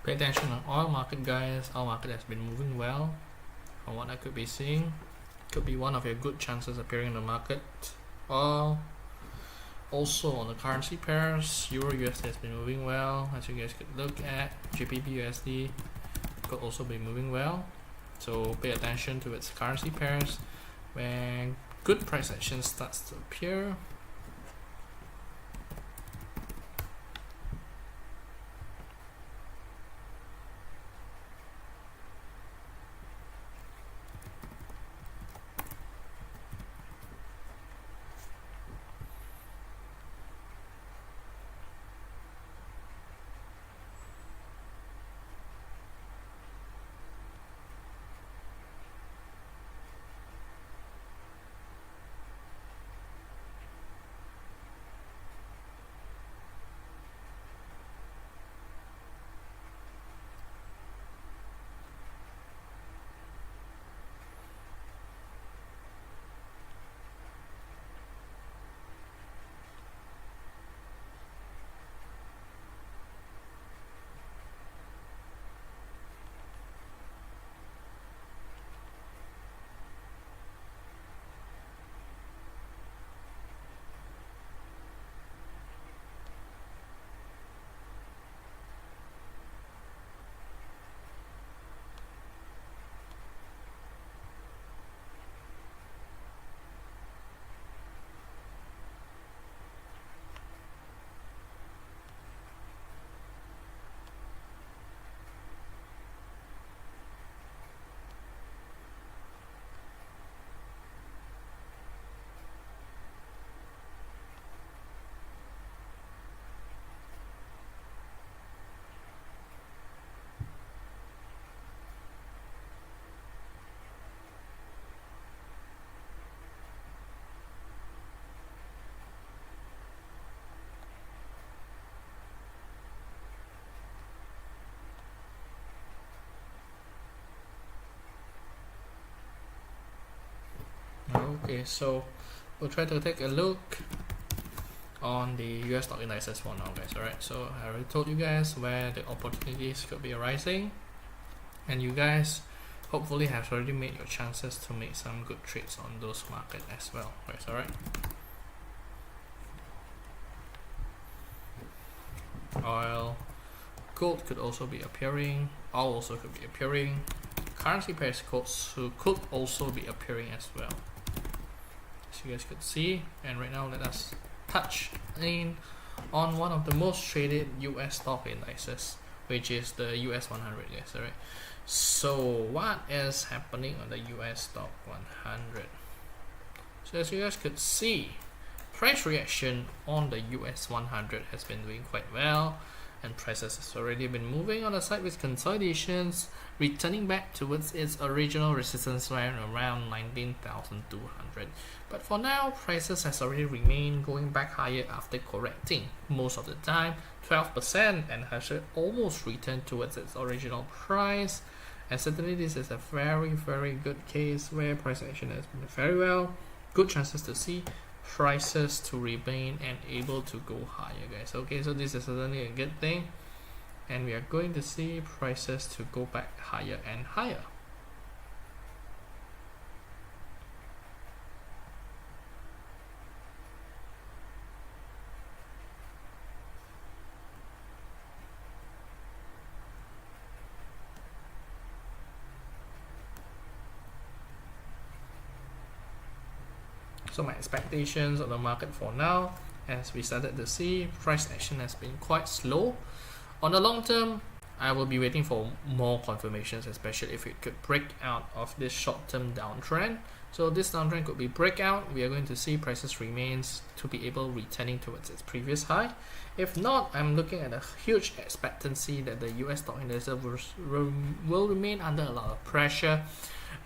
Pay attention on oil market, guys. Oil market has been moving well from what I could be seeing. Could be one of your good chances appearing in the market. Oil. Also on the currency pairs, Euro USD has been moving well, as you guys could look at. GBP USD could also be moving well. So pay attention to its currency pairs when good price action starts to appear. Okay, so we'll try to take a look on the US stock indices for now, guys. Alright, so I already told you guys where the opportunities could be arising, and you guys hopefully have already made your chances to make some good trades on those markets as well, guys. Alright, oil, gold could also be appearing, oil also could be appearing, currency pairs could also be appearing as well, as you guys could see. And right now let us touch in on one of the most traded US stock indices, which is the US 100, guys. Alright, so what is happening on the US stock 100? So as you guys could see, price reaction on the US 100 has been doing quite well, and prices has already been moving on the sideways consolidations, returning back towards its original resistance line around 19,200. But for now, prices has already remained going back higher after correcting most of the time 12%, and has almost returned towards its original price. And certainly this is a very good case where price action has been very well. Good chances to see prices to remain and able to go higher, guys. Okay, so this is certainly a good thing, and we are going to see prices to go back higher and higher. So my expectations of the market for now, as we started to see, price action has been quite slow. On the long term, I will be waiting for more confirmations, especially if it could break out of this short-term downtrend. So this downtrend could be breakout. We are going to see prices remains to be able returning towards its previous high. If not, I'm looking at a huge expectancy that the US stock index will remain under a lot of pressure,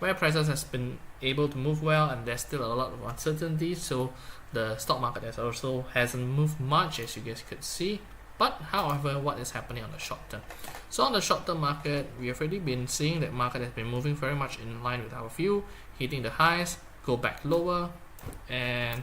where prices has been able to move well, and there's still a lot of uncertainty. So the stock market has also hasn't moved much, as you guys could see. But however, what is happening on the short term? So on the short term market, we have already been seeing that market has been moving very much in line with our view, hitting the highs, go back lower, and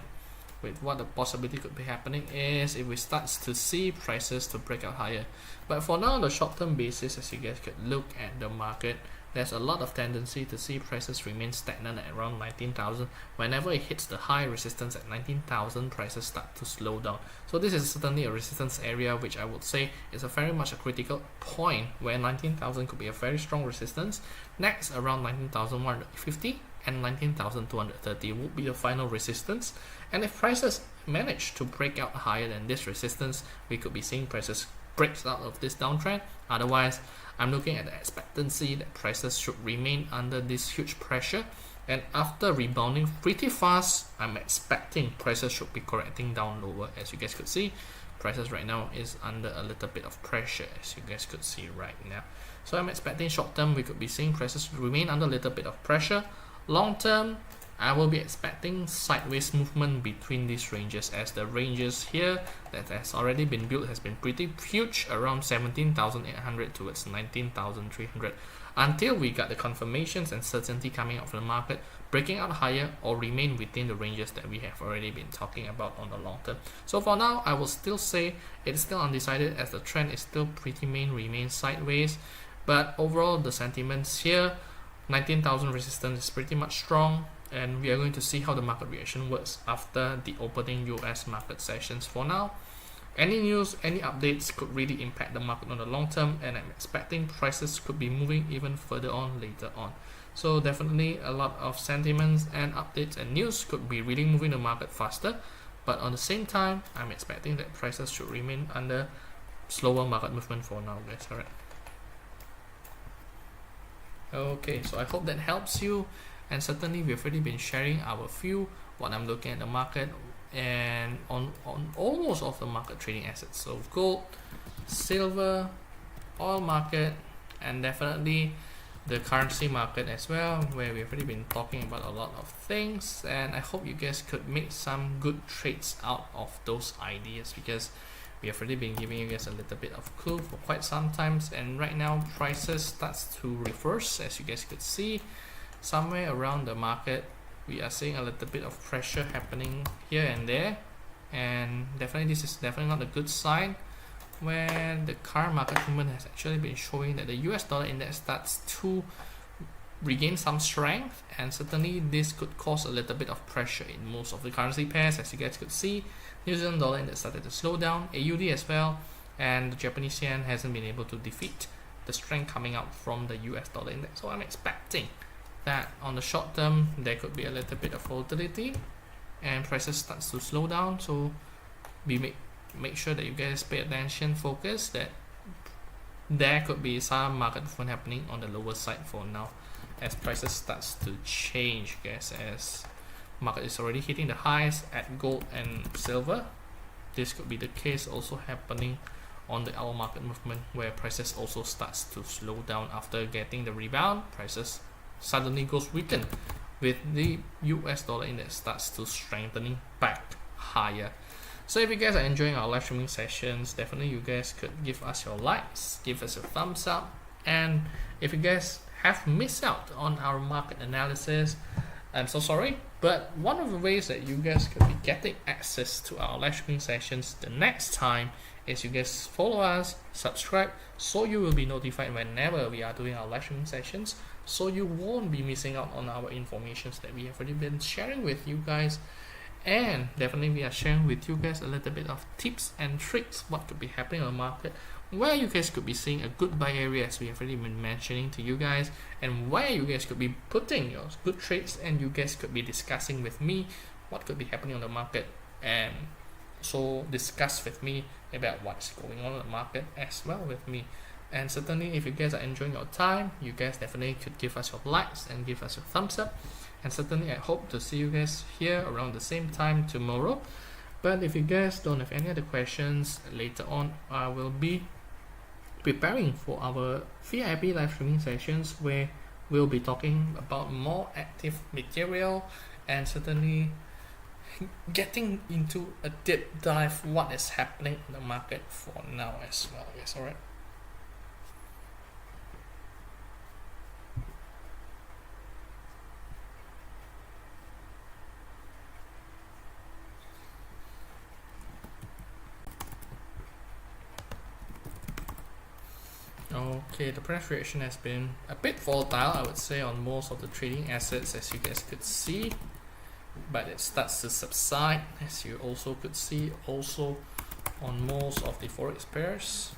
with what the possibility could be happening is if we start to see prices to break out higher. But for now, on the short-term basis, as you guys could look at the market, there's a lot of tendency to see prices remain stagnant at around 19,000. Whenever it hits the high resistance at 19,000, prices start to slow down. So this is certainly a resistance area which I would say is a very much a critical point where 19,000 could be a very strong resistance. Next, around 19,150 and 19,230 would be the final resistance. And if prices manage to break out higher than this resistance, we could be seeing prices breaks out of this downtrend. Otherwise, I'm looking at the expectancy that prices should remain under this huge pressure, and after rebounding pretty fast, I'm expecting prices should be correcting down lower. As you guys could see, prices right now is under a little bit of pressure, as you guys could see right now. So I'm expecting short term we could be seeing prices remain under a little bit of pressure. Long term, I will be expecting sideways movement between these ranges, as the ranges here that has already been built has been pretty huge, around 17,800 towards 19,300, until we got the confirmations and certainty coming out from the market, breaking out higher or remain within the ranges that we have already been talking about on the long term. So for now, I will still say it's still undecided, as the trend is still pretty remains sideways. But overall, the sentiments here, 19,000 resistance is pretty much strong, and we are going to see how the market reaction works after the opening US market sessions. For now, any news, any updates could really impact the market on the long term, and I'm expecting prices could be moving even further on later on. So definitely a lot of sentiments and updates and news could be really moving the market faster, but on the same time, I'm expecting that prices should remain under slower market movement for now, guys. Alright. Okay, so I hope that helps you, and certainly we've already been sharing our view, what I'm looking at the market, and on almost all of the market trading assets. So gold, silver, oil market, and definitely the currency market as well, where we've already been talking about a lot of things. And I hope you guys could make some good trades out of those ideas, because we have already been giving you guys a little bit of clue for quite some times, and right now prices starts to reverse, as you guys could see. Somewhere around the market, we are seeing a little bit of pressure happening here and there, and definitely this is definitely not a good sign, where the current market movement has actually been showing that the US dollar index starts to regain some strength, and certainly this could cause a little bit of pressure in most of the currency pairs. As you guys could see, New Zealand dollar index started to slow down, AUD as well, and the Japanese yen hasn't been able to defeat the strength coming out from the US dollar index. So I'm expecting that on the short term there could be a little bit of volatility and prices starts to slow down. So we make sure that you guys pay attention, focus that there could be some market movement happening on the lower side for now, as prices starts to change, guys, as market is already hitting the highs at gold and silver. This could be the case also happening on the hour market movement, where prices also starts to slow down after getting the rebound. Prices suddenly goes weakened with the US dollar index starts to strengthening back higher. So if you guys are enjoying our live streaming sessions, definitely you guys could give us your likes, give us a thumbs up, and if you guys have missed out on our market analysis, I'm so sorry, but one of the ways that you guys could be getting access to our live streaming sessions the next time is you guys follow us, subscribe, so you will be notified whenever we are doing our live streaming sessions, so you won't be missing out on our informations that we have already been sharing with you guys. And definitely we are sharing with you guys a little bit of tips and tricks what could be happening on the market, where you guys could be seeing a good buy area, as we have already been mentioning to you guys, and where you guys could be putting your good trades, and you guys could be discussing with me what could be happening on the market, and so discuss with me about what's going on in the market as well with me. And certainly if you guys are enjoying your time, you guys definitely could give us your likes and give us your thumbs up. And certainly I hope to see you guys here around the same time tomorrow. But if you guys don't have any other questions, later on I will be preparing for our VIP live streaming sessions, where we'll be talking about more active material, and certainly getting into a deep dive what is happening in the market for now as well. Yes, alright. Okay, the price reaction has been a bit volatile, I would say, on most of the trading assets, as you guys could see, but it starts to subside, as you also could see, also on most of the forex pairs.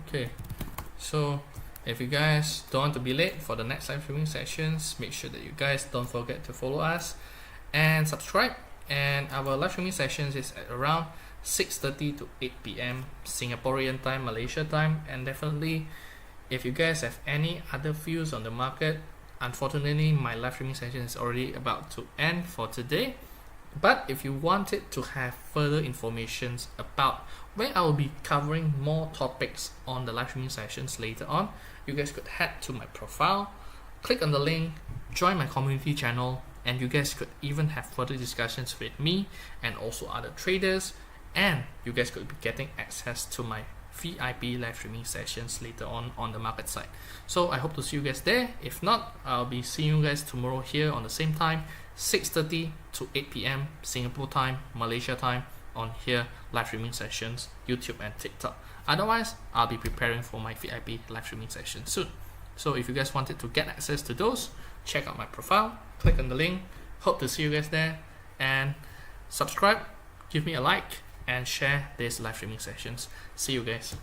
Okay, so if you guys don't want to be late for the next live streaming sessions, make sure that you guys don't forget to follow us and subscribe. And our live streaming sessions is at around 6:30 to 8 p.m. Singaporean time, Malaysia time. And definitely, if you guys have any other views on the market, unfortunately my live streaming session is already about to end for today. But if you wanted to have further information about where I will be covering more topics on the live streaming sessions later on, you guys could head to my profile, click on the link, join my community channel, and you guys could even have further discussions with me and also other traders, and you guys could be getting access to my VIP live streaming sessions later on the market side. So I hope to see you guys there. If not, I'll be seeing you guys tomorrow here on the same time, 6:30 to 8 p.m. Singapore time, Malaysia time, on here live streaming sessions, YouTube and TikTok. Otherwise, I'll be preparing for my VIP live streaming session soon. So if you guys wanted to get access to those, check out my profile, click on the link. Hope to see you guys there, and subscribe, give me a like, and share these live streaming sessions. See you guys.